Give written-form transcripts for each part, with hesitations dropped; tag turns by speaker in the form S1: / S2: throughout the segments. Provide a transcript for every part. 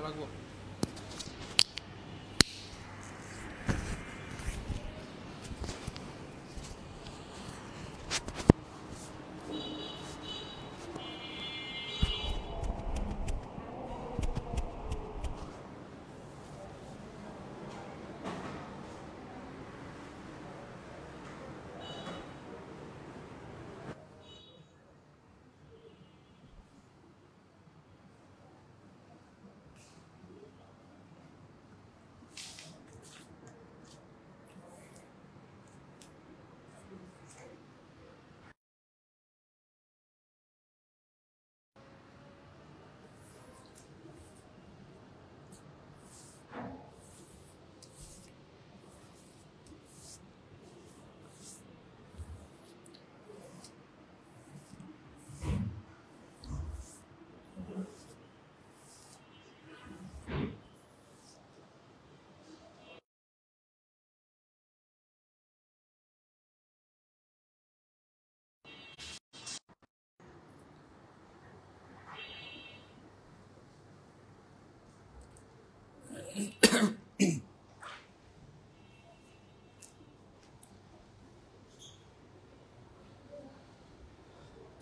S1: রাখবো।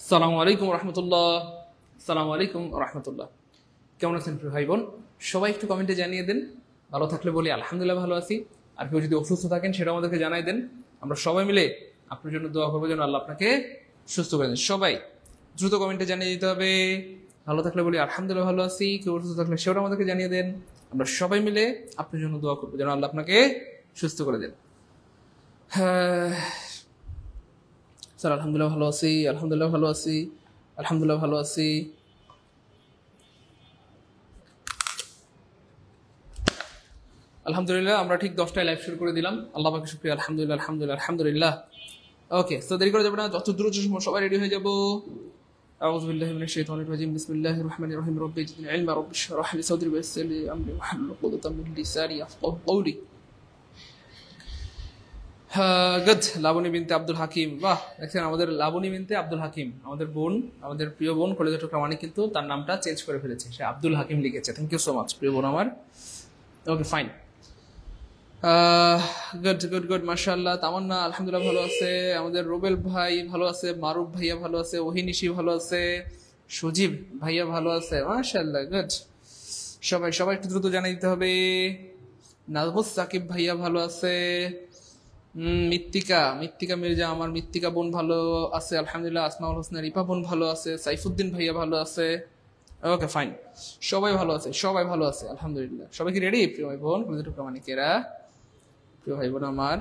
S1: আসসালামু আলাইকুম রহমতুল্লাহ। আসসালামু আলাইকুম রহমতুল্লাহ। কেমন আছেন প্রিয় ভাই বোন? সবাই একটু কমেন্টে জানিয়ে দেন। ভালো থাকলে বলি আলহামদুলিল্লাহ ভালো আছি, আর কেউ যদি অসুস্থ থাকেন সেটাও আমাদেরকে জানাই দেন। আমরা সবাই মিলে আপনার জন্য দোয়া করবো যেন আল্লাহ আপনাকে সুস্থ করে দেন। সবাই দ্রুত কমেন্টে জানিয়ে দিতে হবে। ভালো থাকলে বলি আলহামদুলিল্লাহ ভালো আছি, কেউ অসুস্থ থাকলে সেটাও আমাদেরকে জানিয়ে দেন। আমরা সবাই মিলে আপনার জন্য দোয়া করবো যেন আল্লাহ আপনাকে সুস্থ করে দেন। স্যার আলহামদুলিল্লাহ ভালো আছি, আলহামদুলিল্লাহ ভালো আছি, আলহামদুলিল্লাহ ভালো আছি। আলহামদুলিল্লাহ আমরা ঠিক 10টায় লাইভ শুরু করে দিলাম। আল্লাহ পাকে শুকরিয়া। আলহামদুলিল্লাহ আলহামদুলিল্লাহ আলহামদুলিল্লাহ। ওকে, তো দেরি করা যাবে না, যত দ্রুত সম্ভব সবাই রেডি হয়ে যাবো। আউযু বিল্লাহি মিনাশ শাইতানির রাজিম। বিসমিল্লাহির রহমানির রহিম। রব্বি জিদনি ইলমা, রব্বি ইশরাহ লি সাদরি ওয়া ইয়াসসির লি আমরি ওয়াহলুল উকদাতাম মিন লিসানি ইয়াফকাহু কওলি। গুড। লাবণী বিনতে আব্দুল হাকিম, বাহ! দেখেন আমাদের লাবণী বিনতে আব্দুল হাকিম, আমাদের বোন, আমাদের প্রিয় বোন কলেজা চট্টগ্রামে, কিন্তু তার নামটা চেঞ্জ করে ফেলেছে, সে আব্দুল হাকিম লিখেছে। থ্যাংক ইউ সো মাচ প্রিয় বোন আমার। Okay fine, good good good, মাশাআল্লাহ। তামান্না আলহামদুলিল্লাহ ভালো আছে, আমাদের রুবেল ভাই ভালো আছে, মারুফ ভাইয়া ভালো আছে, ওহিনিশি ভালো আছে, সজীব ভাইয়া ভালো আছে, মাশাআল্লাহ গুড। সবাই সবাই একটু দ্রুত জানিয়ে দিতে হবে। নাজমুস সাকিব ভাইয়া ভালো আছে, মৃত্তিকা মৃত্তিকা মির্জা, আমার মৃত্তিকা বোন ভালো আছে আলহামদুলিল্লাহ। আসমাউল হোসেন রিপা বোন ভালো আছে, সাইফুদ্দিন ভাইয়া ভালো আছে। ওকে ফাইন, সবাই ভালো আছে, সবাই ভালো আছে আলহামদুলিল্লাহ। সবাই কি রেডি প্রিয় ভাই বোন কলেজের প্রামাণিকেরা? প্রিয় ভাই বোন আমার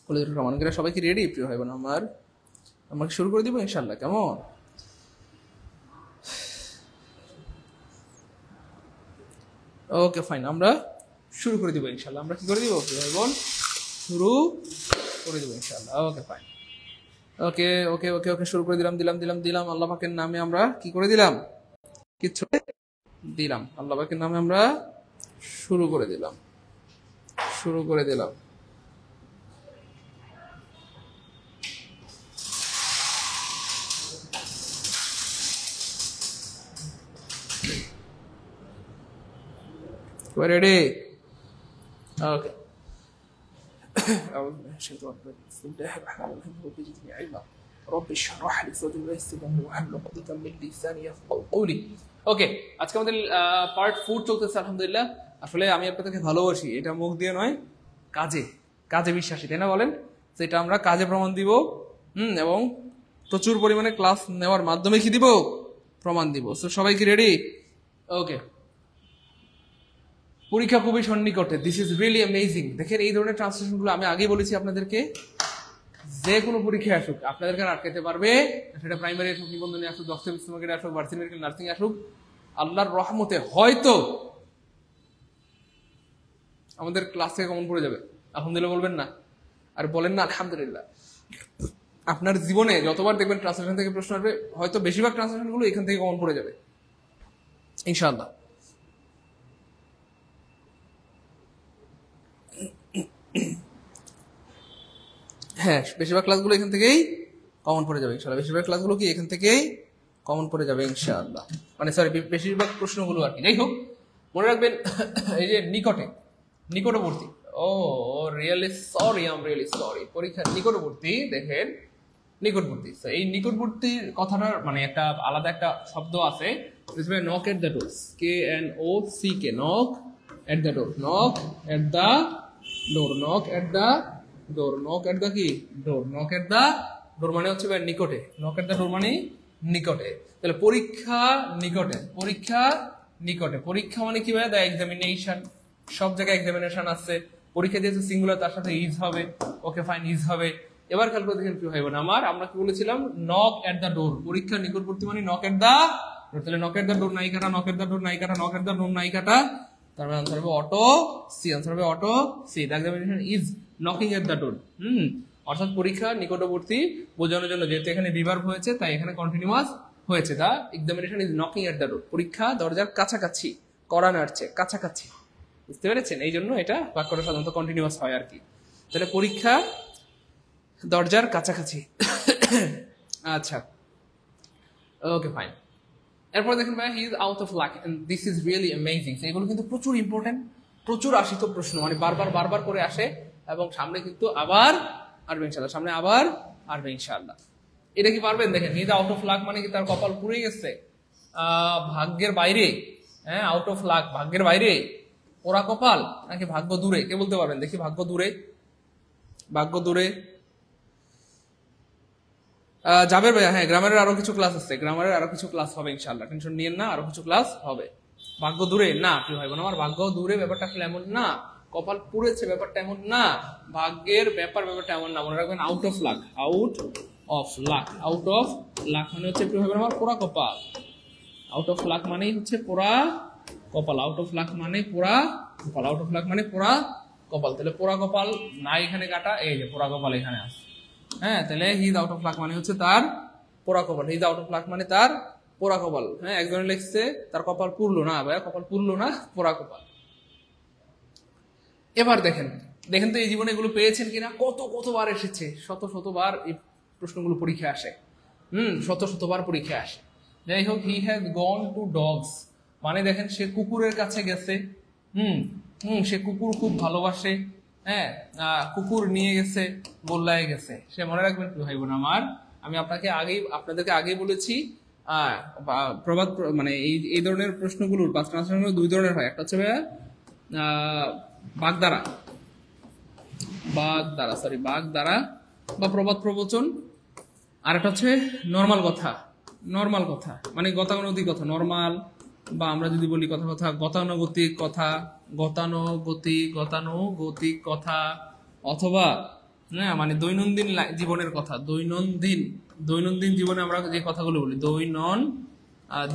S1: কলেজের প্রামাণিকেরা সবাই কি রেডি প্রিয় ভাই বোন আমার? আমাকে শুরু করে দিব ইনশাল্লাহ, কেমন? ওকে ফাইন, আমরা শুরু করে দিব ইনশাল্লাহ। আমরা কি করে দিব প্রিয় ভাই বোন? শুরু করে দেবো ইনশাআল্লাহ। ওকে ফাইন, ওকে ওকে ওকে ওকে শুরু করে দিলাম দিলাম দিলাম দিলাম। আল্লাহ পাকের নামে আমরা কি করে দিলাম? কিছু দিলাম। আল্লাহ পাকের নামে আমরা শুরু করে দিলাম, শুরু করে দিলাম। রেডি? ওকে। أعوذ بالله من الشيطان الرجيم. بسم الله الرحمن الرحيم. رب زدني علما رب اشرح لي صدري ويسر لي أمري واحلل عقدة من لساني يفقهوا قولي. ওকে, আজকে আমাদের পার্ট 4 চলতেছে আলহামদুলিল্লাহ। আসলে আমি আপনাদেরকে ভালোবাসি, এটা মুখ দিয়ে নয়, কাজে কাজে বিশ্বাসী, তাই না বলেন? তো এটা আমরা কাজে প্রমাণ দিব, এবং প্রচুর পরিমাণে ক্লাস নেওয়ার মাধ্যমে কি দিব? প্রমাণ দিব। তো সবাই কি রেডি? ওকে, পরীক্ষা খুবই সন্নিকটে। This is really amazing. দেখেন এই ধরনের ট্রান্সলেশনগুলো আমি আগেই বলেছি আপনাদেরকে, যে কোনো পরীক্ষায় আসুক আপনাদেরকে আটকাতে পারবে, সেটা প্রাইমারি আসুক, নিবন্ধনে আসুক, দশম ইসলামিক আসুক, ভার্সিটি মেডিকেল নার্সিং আসুক, আল্লাহর রহমতে হয়তো আমাদের ক্লাস থেকে কমন পড়ে যাবে। আলহামদুলিল্লাহ বলবেন না? আর বলেন না আলহামদুলিল্লাহ? আপনার জীবনে যতবার দেখবেন ট্রান্সলেশন থেকে প্রশ্ন আসবে, হয়তো বেশিরভাগ ট্রান্সলেশনগুলো এখান থেকে কমন পড়ে যাবে ইনশাআল্লাহ। হ্যাঁ, বেশিরভাগ ক্লাসগুলো এখান থেকেই কমন পড়ে যাবে ইনশাআল্লাহ। বেশিরভাগ ক্লাসগুলো কি এখান থেকেই কমন পড়ে যাবে ইনশাআল্লাহ, মানে সরি বেশিরভাগ প্রশ্নগুলো আর কি। যাই হোক, মনে রাখবেন এই যে নিকটে, নিকটবর্তী, oh really sorry, I am really sorry, পরীক্ষা নিকটবর্তী, দেখেন নিকটবর্তী। এই নিকটবর্তীর কথাটার মানে একটা আলাদা একটা শব্দ আছে, knock at the door, KNOCK, knock at the door, knock at the door, knock at the door, knock at the কি ডোর, নক এট দ্য ডোর মানে হচ্ছে নিকটে, নক এট দ্য ডোর মানে নিকটে। তাহলে পরীক্ষা নিকটে, পরীক্ষা নিকটে, পরীক্ষা মানে কি ভাই? দ্য এক্সামিনেশন, সব জায়গায় এক্সামিনেশন আছে, পরীক্ষা যেহেতু সিঙ্গুলার তার সাথে ইজ হবে, ওকে ফাইন, ইজ হবে। এবার খেয়াল করে দেখেন কি হয় না আমার, আমরা কি বলেছিলাম? নক এট দ্য ডোর, পরীক্ষা নিকটবর্তী মানে নক এট দ্য ডোর। তাহলে নক এট দ্য ডোর নাই কাটা, নক এট দ্য ডোর নাই কাটা, নক এট দ্য ডোর নাই কাটা, তারপরে আনসার হবে অটো সি, আনসার হবে অটো C. The examination is knocking at the door. অর্থাৎ পরীক্ষা নিকটবর্তী বোঝানোর জন্য, যেহেতু এখানে বিভার্ব হয়েছে তাই এখানে কন্টিনিউয়াস হয়েছে। The examination is knocking at the ডোর, পরীক্ষা দরজার কাছাকাছি, কড়া নাড়ছে, কাছাকাছি, বুঝতে পেরেছেন? এই জন্য এটা বাক্যটা সাধারণত কন্টিনিউয়াস হয় আর কি। তাহলে পরীক্ষা দরজার কাছাকাছি। আচ্ছা, ওকে ফাইন। এরপর দেখেন ভাই, he is out of luck and this is really amazing. এগুলো কিন্তু প্রচুর ইম্পর্টেন্ট, প্রচুর আসিত প্রশ্ন, মানে বারবার বারবার করে আসে, এবং সামনে কিন্তু আবার আসবে ইনশাআল্লাহ, সামনে আবার আসবে ইনশাআল্লাহ। এটা কি পারবেন? দেখেন, হি ইজ আউট অফ লাক মানে কি তার কপাল পুড়ে গেছে, ভাগ্যের বাইরে। হ্যাঁ, আউট অফ লাক, ভাগ্যের বাইরে, ওরা কপাল, নাকি ভাগ্য দূরে? কে বলতে পারবেন? দেখি, ভাগ্য দূরে, ভাগ্য দূরে। জাবের ভাইয়া, হ্যাঁ, গ্রামারের আরো কিছু ক্লাস আছে, গ্রামারের আরো কিছু ক্লাস হবে ইনশাআল্লাহ, টেনশন নিয়েন না, আরো কিছু ক্লাস হবে। ভাগ্য দূরে না, কি হয় আমার, ভাগ্য দূরে ব্যাপারটা আসলে এমন না, কপাল পুড়েছে ব্যাপারটা এমন না, ভাগ্যের ব্যাপারটা এমন না। মনে রাখবেন, out of lakh, out of lakh, out of lakh মানে হচ্ছে কি হবে আমার, পোড়া কপাল। আউট অফ লাক মানেই হচ্ছে পোড়া কপাল, আউট অফ লাক মানে পোড়া কপাল, আউট অফ লাক মানে পোড়া কপাল। তাহলে পোড়া কপাল না, এখানে কাটা, এই যে পোড়া কপাল এখানে আছে। হ্যাঁ, তাহলে হি ইজ আউট অফ লাক মানে হচ্ছে তার পোড়া কপাল, হি ইজ আউট অফ লাক মানে তার পোড়া কপাল। হ্যাঁ, একজনে লিখছে তার কপাল পুরলো না, ভাইয়া কপাল পুরলো না, পোড়া কপাল। এবার দেখেন, দেখেন তো এই জীবনে এগুলো পেয়েছেন কিনা, কতবার এসেছে, শতবার এই প্রশ্নগুলো পরীক্ষায় আসে। শতবার পরীক্ষায় আসে। যাই হোক, হি হ্যাজ গন টু ডগস মানে দেখেন সে কুকুরের কাছে গেছে। সে কুকুর খুব ভালোবাসে। হ্যাঁ, কুকুর নিয়ে গেছে, গোল্লায় গেছে। সে মনে রাখবেন ভাই বোন আমার, আমি আপনাদেরকে আগেই বলেছি, প্রবাদ মানে এই ধরনের প্রশ্নগুলোর পাঁচ ট্রান্সলেশন দুই ধরনের হয়। একটা হচ্ছে বাগধারা বা প্রবাদ প্রবচন, আর একটা হচ্ছে নর্মাল কথা মানে গতানুগতিক কথা, নর্মাল, বা আমরা যদি বলি কথা গতানুগতিক কথা, অথবা মানে দৈনন্দিন জীবনের কথা, দৈনন্দিন জীবনে আমরা যে কথাগুলো বলি,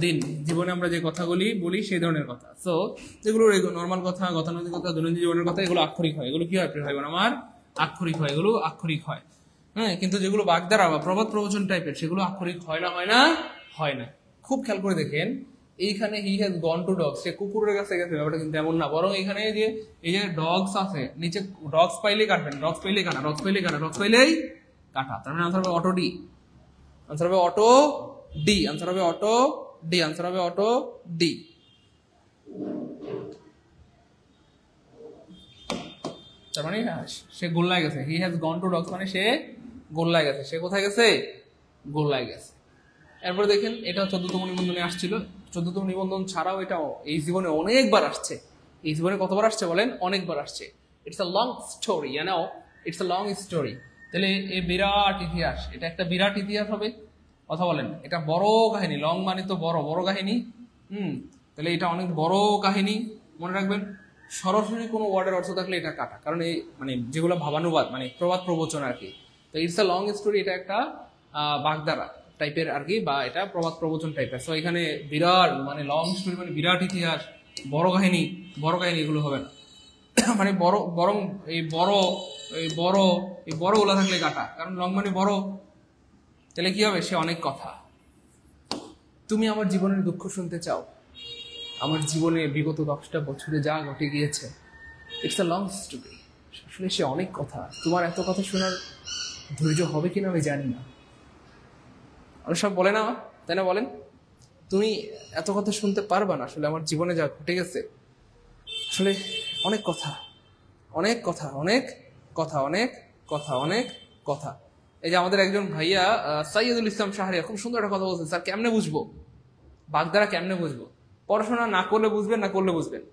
S1: দিন জীবনে আমরা যে কথাগুলি বলি সেই ধরনের কথা। সো যেগুলো নর্মাল কথা, গতানুগতিক কথা, দৈনন্দিন জীবনের কথা, এগুলো আক্ষরিক হয়। এগুলো কি হয় আমার, আক্ষরিক হয়, এগুলো আক্ষরিক হয়। হ্যাঁ, কিন্তু যেগুলো বাগধারা বা প্রবাদ প্রবচন টাইপের, সেগুলো আক্ষরিক হয় না। খুব খেয়াল করে দেখেন, এইখানে he has gone to dogs, সে কুকুরের কাছে গেছে, ব্যাপারটা কিন্তু এমন না। বরং এখানে যে এই যে ডগস আছে, নিচে ডগস পাইলেই কাটবেন, ডগস পাইলেই কাটা, তার মানে আনসার হবে অটো ডি, আনসার হবে অটো ডি। তার মানে সে গোল্লায় গেছে, হি হ্যাজ গন টু ডগস মানে সে গোল্লায় গেছে। সে কোথায় গেছে? গোল্লায় গেছে। এরপরে দেখেন, এটা 14তম নিবন্ধনে আসছিল। 14তম নিবন্ধন ছাড়াও এটা এই জীবনে অনেকবার আসছে। এই জীবনে কতবার আসছে বলেন? অনেকবার আসছে। It's a long story, it's a long story. তাহলে এই বিরাট ইতিহাস, এটা একটা বিরাট ইতিহাস হবে। কথা বলেন, এটা বড় কাহিনী। লং মানে তো বড় কাহিনী। তাহলে এটা অনেক বড় কাহিনী, মনে রাখবেন। সরাসরি কোনো ওয়ার্ডের অর্থ থাকলে এটা কাটা, কারণ এই মানে যেগুলো ভাবানুবাদ মানে প্রবাদ প্রবচন আর কি। তো ইটস আ লং স্টোরি, এটা একটা বাগধারা টাইপের আর কি, বা এটা প্রবাদ প্রবচন টাইপের। সো এখানে বিরাট মানে লং স্টোরি মানে বিরাট ইতিহাস, বড় কাহিনী এগুলো হবে না। মানে বরং এই বড় ওলা থাকলে কাটা, কারণ লং মানে বড়। তাহলে কি হবে? সে অনেক কথা। তুমি আমার জীবনের দুঃখ শুনতে চাও? আমার জীবনে বিগত 10টা বছরে যা ঘটে গিয়েছে, ইটস আ লং স্টোরি। আসলে সে অনেক কথা। তোমার এত কথা শোনার ধৈর্য হবে কিনা আমি জানি না। অনেক সব বলে না, তাই না? বলেন, তুমি এত কথা শুনতে পারবা না, আসলে আমার জীবনে যা ঘটে গেছে আসলে অনেক কথা, অনেক কথা, অনেক কথা, অনেক কথা, অনেক কথা। এই যে আমাদের একজন ভাইয়া সাইয়দুল ইসলাম শাহরিয়া খুব সুন্দর একটা কথা বলছেন, স্যার কেমনে বুঝবো বাগধারা, কেমনে বুঝবো? পড়াশোনা না করলে বুঝবেন, না করলে বুঝবেন?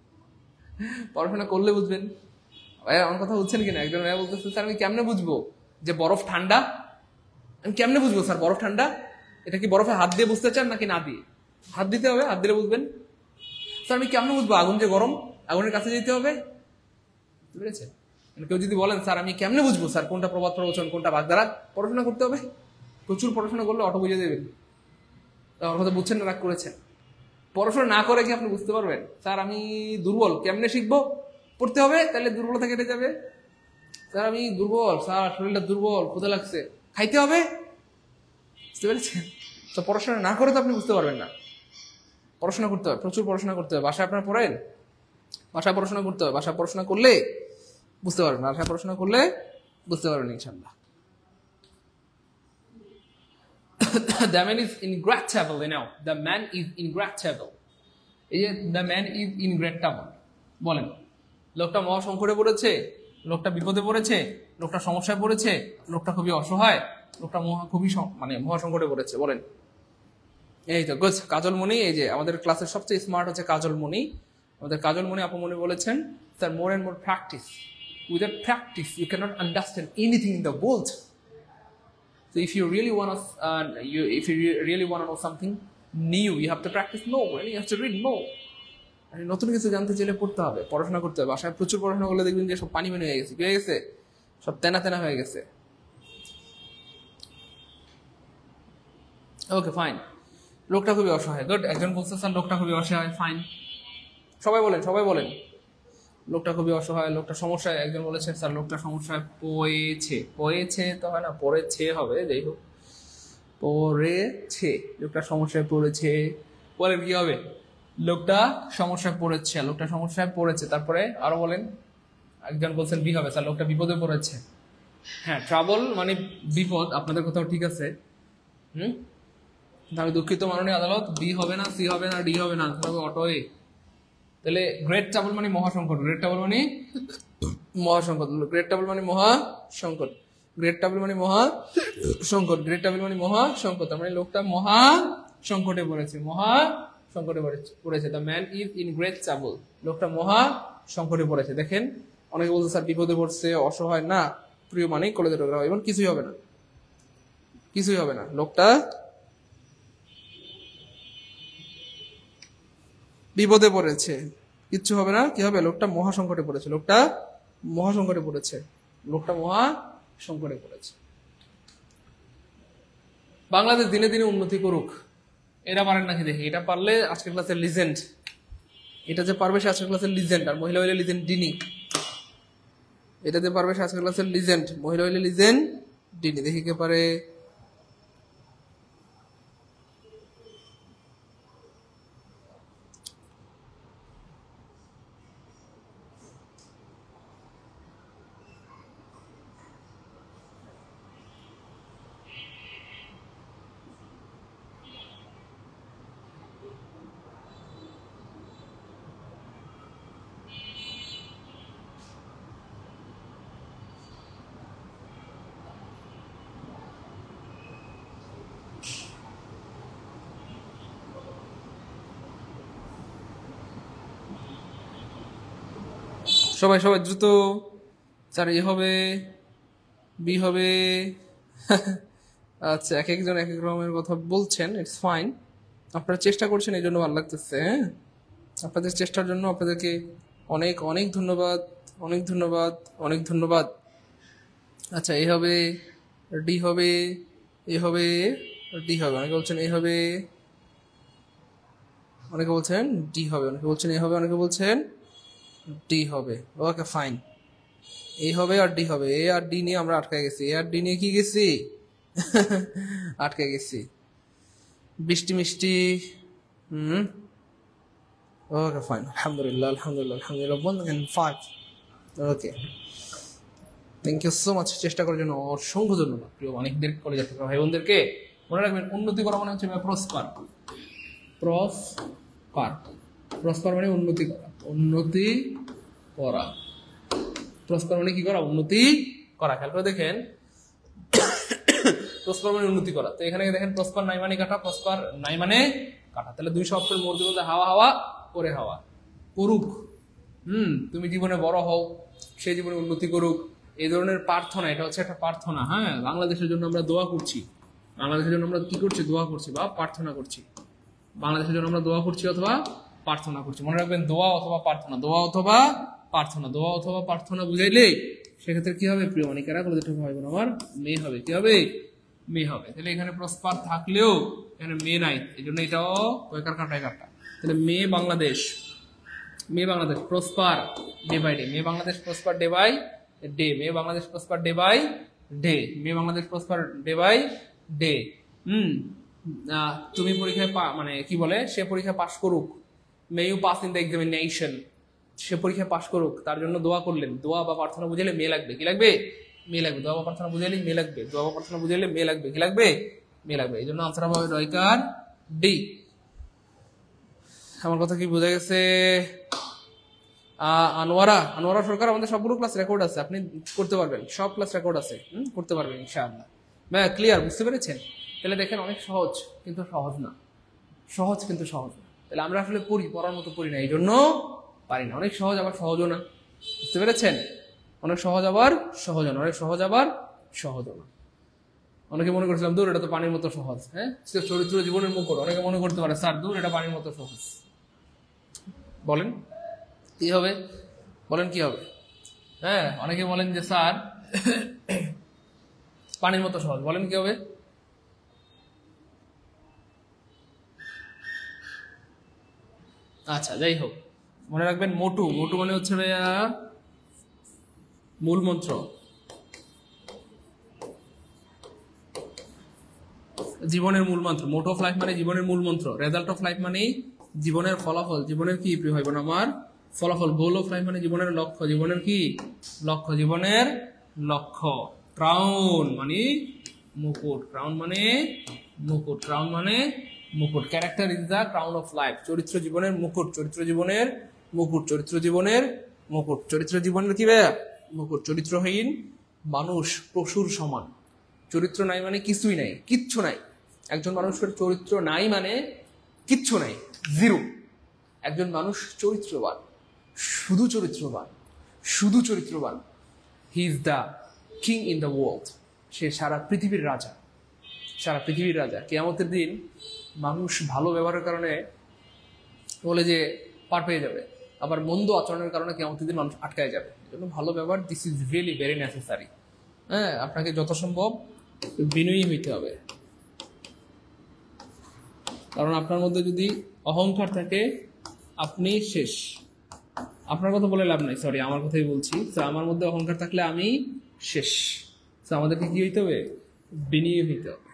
S1: পড়াশোনা করলে বুঝবেন। ভাইয়া আমার কথা বুঝছেন কিনা? একজন ভাইয়া বলতেছে, স্যার আমি কেমনে বুঝবো যে বরফ ঠান্ডা? আমি কেমনে বুঝবো স্যার বরফ ঠান্ডা? এটা কি বরফে হাত দিয়ে বুঝতে চান নাকি না দিয়ে? হাত দিতে হবে, হাত দিলে বুঝবেন। স্যার আমি কেমনে বুঝবো আগুন যে গরম? আগুনের কাছে যেতে হবে। বুঝতে পেরেছেন? কেউ যদি বলেন স্যার আমি কেমনে বুঝবো স্যার কোনটা প্রবাদ প্রবচন কোনটা বাগধারা, পড়াশোনা করতে হবে। প্রচুর পড়াশোনা করলে অটো বুঝে দেবেন। আমার কথা বুঝছেন না রাগ করেছেন? পড়াশোনা না করে কি আপনি বুঝতে পারবেন? স্যার আমি দুর্বল, কেমনে শিখবো? পড়তে হবে, তাহলে দুর্বলতা কেটে যাবে। স্যার আমি দুর্বল, স্যার শরীরটা দুর্বল, ক্ষুধা লাগছে, খাইতে হবে। বুঝতে পেরেছেন? তো পড়াশোনা না করে তো আপনি বুঝতে পারবেন না। পড়াশোনা করতে হবে, প্রচুর পড়াশোনা করতে হবে। বাসায় আপনারা পড়েন? বাসায় পড়াশোনা করতে হবে। বাসায় পড়াশোনা করলে বুঝতে পারবেন, বাসায় পড়াশোনা করলে বুঝতে পারবেন ইনশাআল্লাহ। The man is ingratable, you know. The man is ingratable. এই যে the man is ingratable বলেন, লোকটা মহা সংকটে পড়েছে, লোকটা বিপদে পড়েছে, লোকটা সমস্যায় পড়েছে, লোকটা খুবই অসহায়, লোকটা খুবই মহা সংকটে পড়েছে। বলেন, এই তো গুড। কাজল মনি, এই যে আমাদের ক্লাসের সবচেয়ে স্মার্ট হচ্ছে কাজল মনি। আমাদের কাজল মনি আপু মনি বলেছেন, sir more and more practice, without practice you cannot understand anything in the world. So if you really want to know something new, you have to practice more and you have to read more. নতুন কিছু জানতে চাইলে পড়তে হবে, পড়াশোনা করতে হবে। বাসায় প্রচুর পড়াশোনা করলে দেখবেন যে সব পানি পানি হয়ে গেছে, কি হয়ে গেছে? সব তেনা তেনা হয়ে গেছে। Okay fine. লোকটা খুবই অসহায়, গুড। একজন বলছে স্যার লোকটা খুবই অসহায়, ফাইন। সবাই বলেন, সবাই বলেন লোকটা খুবই অসহায়, লোকটা সমস্যায়। একজন বলেছেন স্যার লোকটা সমস্যায় পড়েছে। পড়েছে তো হয় না, পড়েছে হবে, যাই হোক পড়েছে। লোকটা সমস্যায় পড়েছে, বলেন কি হবে? লোকটা সমস্যায় পড়েছে, লোকটা সমস্যায় পড়েছে। তারপরে আরো বলেন। একজন বলছেন বি হবে, স্যার লোকটা বিপদে পড়েছে। হ্যাঁ, ট্রাবল মানে বিপদ, আপনাদের কোথাও ঠিক আছে। আমি দুঃখিত মাননীয় আদালত, বি হবে না, সি হবে না, ডি হবে না, হবে অটো এ। তাহলে গ্রেট ট্রাবল মানে মহাসংকট, গ্রেট ট্রাবল মানে মহাসংকট, গ্রেট ট্রাবল মানে মহাসংকট, গ্রেট ট্রাবল মানে মহাসংকট, গ্রেট ট্রাবল মানে মহাসংকট। তার মানে লোকটা মহা সংকটে পড়েছে, মহা সংকটে পড়েছে। The man is in great trouble, লোকটা মহা সংকটে পড়েছে। দেখেন অনেকে বলছে স্যার বিপদে পড়ছে, অসহায় না, প্রিয় মানে কলেজে ঢোকা, এবং কিছুই হবে না, কিছুই হবে না। লোকটা বিপদে পড়েছে, কিচ্ছু হবে না। কি হবে? লোকটা মহা সংকটে পড়েছে, লোকটা মহা সংকটে পড়েছে, লোকটা মহা সংকটে পড়েছে। বাংলাদেশ দিনে দিনে উন্নতি করুক। এরা পারেন নাকি দেখি? এটা পারলে আজকের ক্লাসের লিজেন্ড। এটা যে পারবে সে আজকের ক্লাসের লিজেন্ড। আর মহিলা হইলে লিজেন্ড ডিনি। এটা যে পারবে সে আজকের ক্লাসের লিজেন্ড, মহিলা হইলে লিজেন্ড ডিনি। দেখি কে পারে। সবাই সবাই দ্রুত। স্যার এ হবে, বি হবে। আচ্ছা, এক একজন এক এক রকমের কথা বলছেন, ইটস ফাইন। আপনারা চেষ্টা করছেন, এই জন্য ভালো লাগতেছে। হ্যাঁ, আপনাদের চেষ্টার জন্য আপনাদেরকে অনেক অনেক ধন্যবাদ, অনেক ধন্যবাদ, অনেক ধন্যবাদ। আচ্ছা, এ হবে, ডি হবে, এ হবে, ডি হবে। অনেকে বলছেন এ হবে, অনেকে বলছেন ডি হবে, অনেকে বলছেন এ হবে, অনেকে বলছেন ডি হবে। ওকে ফাইন, এ হবে আর ডি হবে। এ আর ডি নিয়ে আমরা আটকে গেছি, এ আর ডি নিয়ে কি গেছি? আটকে গেছি। বৃষ্টি মিষ্টি। ওকে ফাইন, আলহামদুলিল্লাহ, আলহামদুলিল্লাহ, আলহামদুলিল্লাহ। ওকে, থ্যাংক ইউ সো মাচ। চেষ্টা করার জন্য অসংখ্য ধন্যবাদ প্রিয় অনেকদের কলেজের থেকে ভাই বোনদেরকে। মনে রাখবেন উন্নতি করা মানে হচ্ছে প্রসপার। প্রসপার, প্রসপার মানে উন্নতি করা, উন্নতি করা। প্রসপার মানে কি করা? উন্নতি করা। খেয়াল করে দেখেন প্রসপার মানে উন্নতি করা। তো এখানে দেখেন প্রসপার নাই মানে কাটা, প্রসপার নাই মানে কাটা। তাহলে দুই শব্দের মধ্যে বলতে হাওয়া হাওয়া করে হাওয়া করুক। তুমি জীবনে বড় হও, সে জীবনে উন্নতি করুক, এই ধরনের প্রার্থনা। এটা হচ্ছে একটা প্রার্থনা। হ্যাঁ, বাংলাদেশের জন্য আমরা দোয়া করছি, বাংলাদেশের জন্য আমরা কি করছি? দোয়া করছি বা প্রার্থনা করছি। বাংলাদেশের জন্য আমরা দোয়া করছি অথবা প্রার্থনা করছি। মনে রাখবেন, দোয়া অথবা প্রার্থনা, দোয়া অথবা প্রার্থনা, দোয়া অথবা প্রার্থনা বুঝাইলে সেক্ষেত্রে কি হবে? প্রিয় মানিকারা বলে যেটা ভাই বোন আমার, মেয়ে হবে। কি হবে? মেয়ে হবে। তাহলে এখানে প্রসপার থাকলেও এখানে মেয়ে নাই, এই জন্য এটাও কয়কার কাটায় কাটা। তাহলে may Bangladesh, may Bangladesh prosper day by day, may Bangladesh prosper day by day, may Bangladesh prosper day by day, may Bangladesh prosper day by day. তুমি পরীক্ষায় মানে কি বলে, সে পরীক্ষা পাশ করুক, may you pass in the examination, সে পরীক্ষায় পাশ করুক, তার জন্য দোয়া করলেন। দোয়া বা প্রার্থনা বুঝাইলে মেয়ে লাগবে। কি লাগবে? মেয়ে লাগবে। দোয়া বা প্রার্থনা বুঝাইলে মেয়ে লাগবে, দোয়া বা প্রার্থনা বুঝাইলে মেয়ে লাগবে। কি লাগবে? মেয়ে লাগবে। এই জন্য আনসার হবে রয়কার ডি। আমার কথা কি বোঝা গেছে? আনোয়ারা, আনোয়ারা সরকার, আমাদের সবগুলো ক্লাস রেকর্ড আছে, আপনি করতে পারবেন, সব ক্লাস রেকর্ড আছে, করতে পারবেন ইনশাআল্লাহ। ক্লিয়ার? বুঝতে পেরেছেন? তাহলে দেখেন অনেক সহজ, কিন্তু সহজ না, সহজ কিন্তু সহজ না। তাহলে আমরা আসলে পড়ার মতো পড়ি না, এই জন্য পারি না। অনেক সহজ আবার সহজও না, বুঝতে পেরেছেন? অনেক সহজ আবার সহজ না, অনেক সহজ আবার সহজও না। অনেকে মনে করছিলাম দূর এটা তো পানির মতো সহজ। হ্যাঁ, চরিত্র জীবনের মুকুট, অনেকে মনে করতে পারে স্যার দূর এটা পানির মতো সহজ। বলেন কি হবে? বলেন কি হবে? হ্যাঁ, অনেকে বলেন যে স্যার পানির মতো সহজ, বলেন কি হবে? আচ্ছা, যাই হোক, মনে রাখবেন মোটু, মোটু মানে হচ্ছে ভাইয়া মূল মন্ত্র। জীবনের মূল মন্ত্র। মোটো অফ লাইফ মানে জীবনের মূল মন্ত্র। রেজাল্ট অফ লাইফ মানে জীবনের ফলাফল, জীবনের কি প্রিয় ভাই বোন আমার? ফলাফল। গোল অফ লাইফ মানে জীবনের লক্ষ্য, জীবনের কি লক্ষ্য? জীবনের লক্ষ্য। ক্রাউন মানে মুকুট, ক্রাউন মানে মুকুট, ক্রাউন মানে মুকুট। Character is the crown of life. চরিত্র জীবনের মুকুট, চরিত্র জীবনের মুকুট, চরিত্র জীবনের মুকুট, চরিত্র জীবনের কি ভাইয়া? মুকুট। চরিত্রহীন মানুষ পশুর সমান। চরিত্র নাই মানে কিছুই নাই, কিচ্ছু নাই। একজন মানুষের চরিত্র নাই মানে কিচ্ছু নাই, জিরো। একজন মানুষ চরিত্রবান, শুধু চরিত্রবান, শুধু চরিত্রবান, he is the king in the world. সে সারা পৃথিবীর রাজা, সারা পৃথিবীর রাজা। কিয়ামতের দিন মানুষ ভালো ব্যবহারের কারণে বলে যে পার পেয়ে যাবে, আবার মন্দ আচরণের কারণে কিয়ামতের দিন মানুষ আটকায় যাবে। এজন্য ভালো ব্যবহার, this is really very necessary. হ্যাঁ, আপনাকে যত সম্ভব বিনয়ী হইতে হবে, কারণ আপনার মধ্যে যদি অহংকার থাকে আপনি শেষ। আপনার কথা বলে লাভ নাই, সরি আমার কথাই বলছি। আমার মধ্যে অহংকার থাকলে আমি শেষ। আমাদেরকে কি হইতে হবে? বিনয়ী হইতে হবে,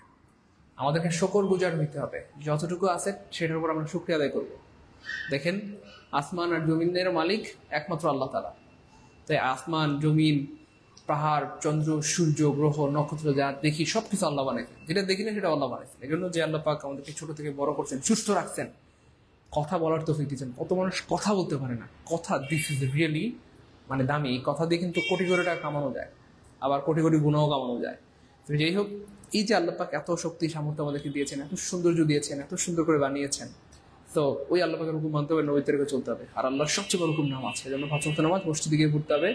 S1: আমাদেরকে শুকরগুজার হইতে হবে। যতটুকু আছে সেটার উপর আমরা শুকরিয়া আদায় করবো। দেখেন, আসমান আর জমিনের মালিক একমাত্র আল্লাহ তাআলা। তাই আসমান, জমিন, পাহাড়, চন্দ্র, সূর্য, গ্রহ, নক্ষত্র যা দেখি সবকিছু আল্লাহ বানাইছেন। যেটা দেখি না সেটা আল্লাহ বানাইছেন। এই জন্য যে আল্লাহ পাক আমাদেরকে ছোট থেকে বড় করছেন, সুস্থ রাখছেন, কথা বলার তৌফিক দিচ্ছেন। কত মানুষ কথা বলতে পারে না। কথা, দিস ইজ রিয়েলি মানে দামি। এই কথা দিয়ে কিন্তু কোটি কোটি টাকা কামানো যায়, আবার কোটি কোটি গুণও কামানো যায়। তো যাই হোক, এই যে আল্লাহ পাক এত শক্তি সামর্থ্য আমাদেরকে দিয়েছেন, এত সৌন্দর্য দিয়েছেন, এত সুন্দর করে বানিয়েছেন, তো ওই আল্লাহ পাকের হুকুম মানতে হবে, নবীর তরিকে চলতে হবে। আর আল্লাহর সবচেয়ে বড় হুকুম নামাজ। এই জন্য ৫ ওয়াক্ত নামাজ মসজিদে গিয়ে পড়তে হবে।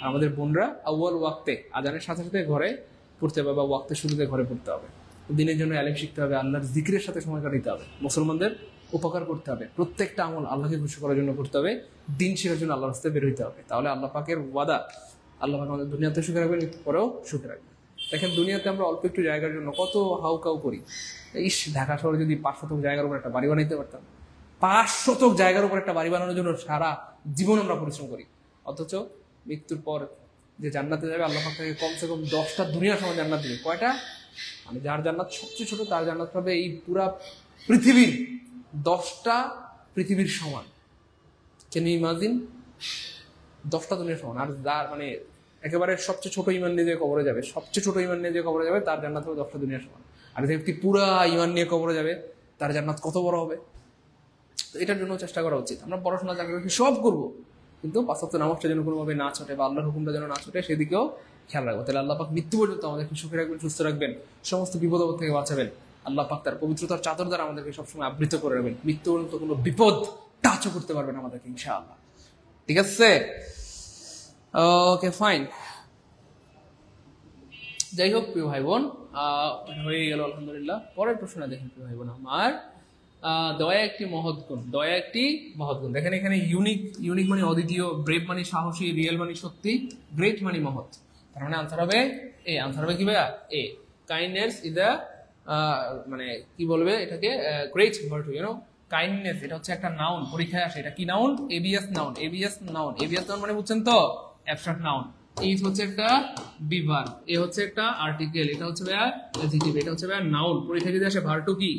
S1: আর আমাদের বোনরা আউয়াল ওয়াক্তে, আজানের সাথে সাথে ঘরে পড়তে হবে, বা ওয়াক্তের শুরুতে ঘরে পড়তে হবে। দিনের জন্য আলেম শিখতে হবে, আল্লাহর জিকিরের সাথে সময় কাটাতে হবে, মুসলমানদের উপকার করতে হবে, প্রত্যেকটা আমল আল্লাহকে খুশি করার জন্য করতে হবে, দিন শেখার জন্য আল্লাহর রাস্তায় বের হইতে হবে। তাহলে আল্লাহ পাকের ওয়াদা, আল্লাহ পাক আমাদের দুনিয়াতে সুখে রাখবেন, পরেও সুখে রাখবেন। দেখেন, দুনিয়াতে আমরা অল্প একটু জায়গার জন্য কত হাউকাউ করি। ইস, ঢাকা শহরে যদি ৫ শতক জায়গার উপর একটা বাড়ি বানাইতে পারতাম, ৫ শতক জায়গার উপর একটা বাড়ি বানানোর জন্য সারা জীবন আমরা পরিশ্রম করি। অথচ মৃত্যুর পর যে জান্নাতে যাবে, আল্লাহ পাক তাকে কমসে কম 10টা দুনিয়ার সময় জান্নাত দিবে। কয়টা? মানে যার জান্নাত সবচেয়ে ছোট তার জান্নাত পাবে এই পুরা পৃথিবীর 10টা পৃথিবীর সমান। Can you imagine? 10টা দুনিয়ার সমান। আর যার মানে একেবারে সবচেয়ে ছোট ইমান নিয়ে যে কবরে যাবে, সবচেয়ে ছোট ইমান নিয়ে যে কবরে যাবে, তার জান্নাত হবে 10টা দুনিয়ার সমান। আর যে ব্যক্তি পুরা ইমান নিয়ে কবরে যাবে, তার জান্নাত কত বড় হবে? তো এটার জন্য চেষ্টা করা উচিত। আমরা পড়াশোনা, চাকরি সব করবো, কিন্তু 5 ওয়াক্ত নামাজটা যেন কোনোভাবে না ছুটে বা আল্লাহর হুকুমটা যেন না ছুটে সেদিকেও খেয়াল রাখবো। তাহলে আল্লাহ পাক মৃত্যু পর্যন্ত আমাদেরকে সুখে রাখবেন, সুস্থ রাখবেন, সমস্ত বিপদ আপদ থেকে বাঁচাবেন। আল্লাহ পাক তার পবিত্রতার চাদর দ্বারা আমাদেরকে সবসময় আবৃত করে রাখবেন, মৃত্যু পর্যন্ত কোনো বিপদ টাচও করতে পারবেন আমাদেরকে ইনশাআল্লাহ। ঠিক আছে, ওকে ফাইন। যাই হোক প্রিয় ভাই বোন, হয়ে গেল আলহামদুলিল্লাহ। পরের প্রশ্নটা দেখেন প্রিয় ভাই বোন আমার, দয়া একটি মহৎ গুণ, দয়া একটি মহৎ গুণ। দেখেন এখানে ইউনিক মানে অদ্বিতীয়, ব্রেভ মানে সাহসী, রিয়েল মানে সত্যি, গ্রেট মানে মহৎ। তার মানে আনসার হবে এ। আনসার হবে কি ভাইয়া? এ। কাইন্ডনেস ইজ দ্য মানে কি বলবে এটাকে, গ্রেট ভার্চু, ইউনো কাইন্ডনেস। এটা হচ্ছে একটা নাউন, পরীক্ষায় আসে। এটা কি noun? ABS noun. ABS noun, ABS noun মানে বুঝছেন তো, অ্যাবস্ট্রাক্ট নাউন। ইজ হচ্ছে একটা বিভার, এ হচ্ছে একটা আর্টিকেল, এটা হচ্ছে ভাইয়া অ্যাডজেক্টিভ, এটা হচ্ছে ভাইয়া নাউন। পরীক্ষায় যদি আসে ভার্টু কি,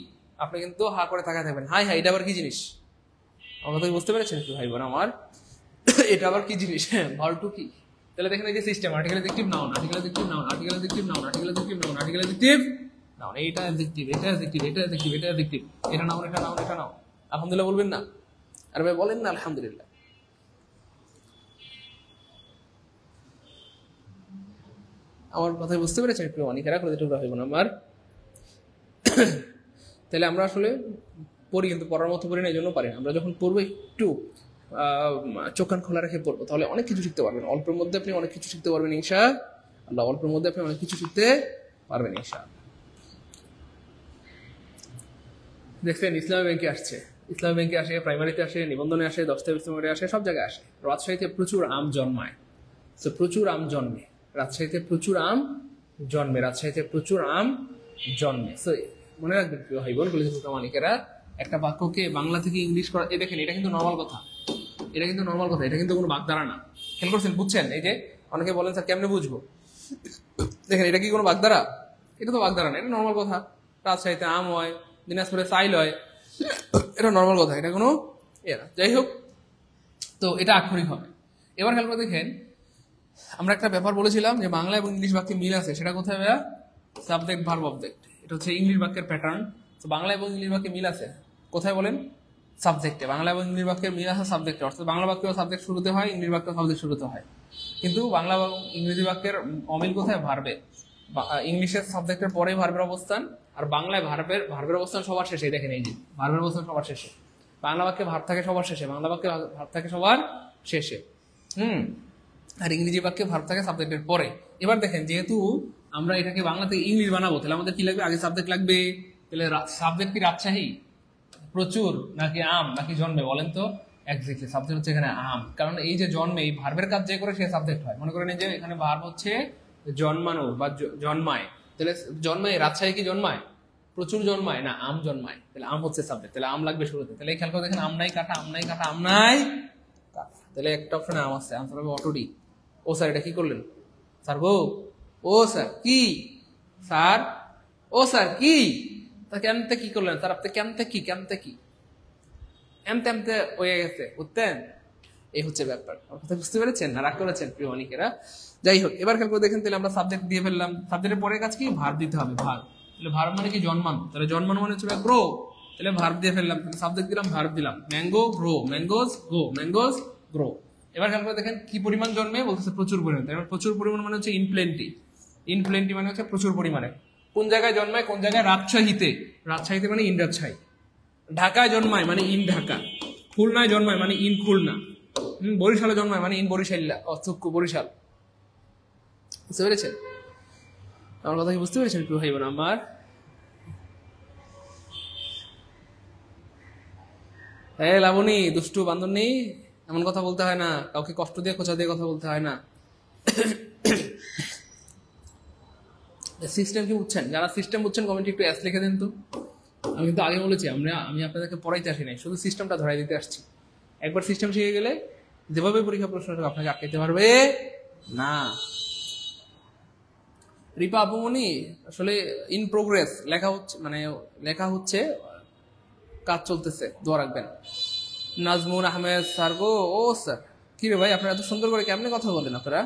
S1: আপনি কিন্তু হা করে তাকায় থাকবেন, হাই হাই এটা আবার কি জিনিস? আমরা তো বুঝতে পেরেছেন কি ভাই বোন আমার, এটা আবার কি জিনিস? হ্যাঁ, ভার্টু কি? তাহলে দেখেন এই যে system, article adjective noun, article adjective noun, article adjective noun, article adjective noun, article adjective noun. এইটা অ্যাডজেক্টিভ, এটা অ্যাডজেক্টিভ, এটা অ্যাডজেক্টিভ, এটা অ্যাডজেক্টিভ, এটা নাউন, এটা নাউন, এটা নাউন। আলহামদুলিল্লাহ বলবেন না? আরে ভাই বলেন না আলহামদুলিল্লাহ। আমার কথা বুঝতে পেরেছেন প্রিয় অনেকেরা? করে দিতে হবে না আমার। তাহলে আমরা আসলে পড়ি, কিন্তু পড়ার মতো পড়ি না, এই জন্য পারি না। আমরা যখন পড়বো একটু চোখ কান খোলা রেখে পড়বো, তাহলে অনেক কিছু শিখতে পারবেন। অল্পের মধ্যে আপনি অনেক কিছু শিখতে পারবেন ইনশাআল্লাহ। অল্পের মধ্যে আপনি অনেক কিছু শিখতে পারবেন ইনশাআল্লাহ। দেখছেন ইসলামী ব্যাংকে আসছে, ইসলামী ব্যাংকে আসে, প্রাইমারিতে আসে, নিবন্ধনে আসে, দস্তাবেজ আসে, সব জায়গায় আসে। রাজশাহীতে প্রচুর আম জন্মায়, তো প্রচুর আম জন্মে রাজশাহীতে, প্রচুর আম জন্মে রাজশাহীতে, প্রচুর আম জন্মে। সো মনে রাখবেন প্রিয় ভাই বোন, প্রমাণিকেরা, একটা বাক্যকে বাংলা থেকে ইংলিশ করা, এই দেখেন এটা কিন্তু নর্মাল কথা, এটা কিন্তু নর্মাল কথা, এটা কিন্তু কোনো বাগধারা না। খেয়াল করছেন? বুঝছেন? এই যে অনেকে বলেন স্যার কেমনে বুঝবো, দেখেন এটা কি কোনো বাগধারা? এটা তো বাগধারা না, এটা নর্মাল কথা। রাজশাহীতে আম হয়, দিনাজপুরে চাইল হয়, এটা নর্মাল কথা, এটা কোনো না। যাই হোক, তো এটা আক্ষরিক হবে। এবার খেয়াল করে দেখেন, আমরা একটা ব্যাপার বলেছিলাম যে বাংলা এবং ইংলিশ বাক্যে মিল আছে, সেটা কোথায় ভাইয়া? Subject verb object. এটা হচ্ছে ইংলিশ বাক্যের প্যাটার্ন। তো বাংলা এবং ইংলিশ বাক্যে মিল আছে কোথায় বলেন? সাবজেক্টে। বাংলা এবং ইংলিশ বাক্যের মিল আছে সাবজেক্টে, অর্থাৎ বাংলা বাক্য সাবজেক্ট শুরুতে হয়, ইংলিশ বাক্য সাবজেক্ট শুরুতে হয়। কিন্তু বাংলা এবং ইংরেজি বাক্যের অমিল কোথায়? ভার্বে। ইংলিশের সাবজেক্টের পরে ভার্বের অবস্থান, আর বাংলায় ভার্বের অবস্থান সবার শেষে। দেখেন এই যে ভার্বের অবস্থান সবার শেষে। বাংলা বাক্যে ভার্ব থাকে সবার শেষে, বাংলা বাক্যে ভার্ব থাকে সবার শেষে। আর ইংরেজি বাক্যে ভার্ব থাকে সাবজেক্টের পরে। এবার দেখেন, যেহেতু আমরা এটাকে বাংলা থেকে ইংলিশ বানাবো, তাহলে আমাদের কি লাগবে? আগে সাবজেক্ট লাগবে। তাহলে সাবজেক্ট কি রাজশাহী, প্রচুর, নাকি আম, নাকি জন্মে? বলেন তো। এক্স্যাক্টলি সাবজেক্ট হচ্ছে এখানে আম, কারণ এই যে জন্মে, এই ভার্বের কাজ যে করে সে সাবজেক্ট হয়। মনে করেন এই যে এখানে ভার্ব হচ্ছে জন্মানো বা জন্মায়, তাহলে জন্মায়, রাজশাহী কি জন্মায়? প্রচুর জন্মায় না আম জন্মায়, তাহলে আম হচ্ছে সাবজেক্ট, তাহলে আম লাগবে শুরুতে। তাহলে খেয়াল করে দেখেন, আম নাই কাটা, আম নাই কাটা, আম নাই কাটা, তাহলে একটা অপশনে আম আসছে, আনসার হবে অটোডি। ও স্যার এটা কি করলেন স্যার গো? ও স্যার কি স্যার? ও স্যার কি? তা কেমতে কি করলেন স্যার আপনি? কেমতে কি, কেমতে কি, এমতে এমতে হয়ে গেছে, বুঝতেন? এই হচ্ছে ব্যাপার। কথা বুঝতে পেরেছেন না? রাগ করেছেন প্রিয় অনেকেরা? যাই হোক, এবার খেয়াল করে দেখেন, তাহলে আমরা সাবজেক্ট দিয়ে ফেললাম, সাবজেক্টের পরে কাজ কি? ভার্ব দিতে হবে, ভার্ব। তাহলে ভার্ব মানে কি? জন্মানো। তাহলে জন্মানো মানে হচ্ছে গ্রো, তাহলে ভার্ব দিয়ে ফেললাম, সাবজেক্ট দিলাম, ভার্ব দিলাম। Mango grow, mangoes grow, mangoes grow. এবার খেয়াল করে দেখেন কি পরিমাণ জন্মে, বলতেছে প্রচুর পরিমাণ। এবার প্রচুর পরিমাণ মানে হচ্ছে ইনপ্লেন্টি, ইনপ্লেন্টি মানে হচ্ছে প্রচুর পরিমাণে। কোন জায়গায় জন্মায়? কোন জায়গায়? রাজশাহীতে, রাজশাহীতে মানে ইন রাজশাহী। ঢাকায় জন্মায় মানে ইন ঢাকা। খুলনায় জন্মায় মানে ইন খুলনা। বরিশালে জন্মায় মানে ইন বরিশাল্লা, অচক্ষু বরিশাল। বুঝতে পেরেছেন আমার কথা? কি বুঝতে পেরেছেন প্রিয় ভাই বোন আমার? হ্যাঁ লাবণী, দুষ্টু বান্ধবী, এমন কথা বলতে হয় না, কাউকে কষ্ট দিয়ে খোঁচা দিয়ে কথা বলতে হয় না। সিস্টেম কি বুঝছেন? যারা সিস্টেম বুঝছেন কমেন্টে একটু এস লিখে দেন তো। আমি কিন্তু আগে বলেছি, আমি আপনাদেরকে পড়াইতে আসি নাই, শুধু সিস্টেমটা ধরাই দিতে আসছি। একবার সিস্টেম শিখে গেলে যেভাবে পরীক্ষা প্রশ্ন আপনাকে আটকাইতে পারবে না। রিপা আপুমনি, আসলে ইন প্রোগ্রেস লেখা হচ্ছে, মানে লেখা হচ্ছে, কাজ চলতেছে, দোয়া রাখবেন। নাজমুল আহমেদ স্যার গো, ও স্যার কি রে ভাই, আপনারা এত সুন্দর করে কেমনে কথা বলেন আপনারা?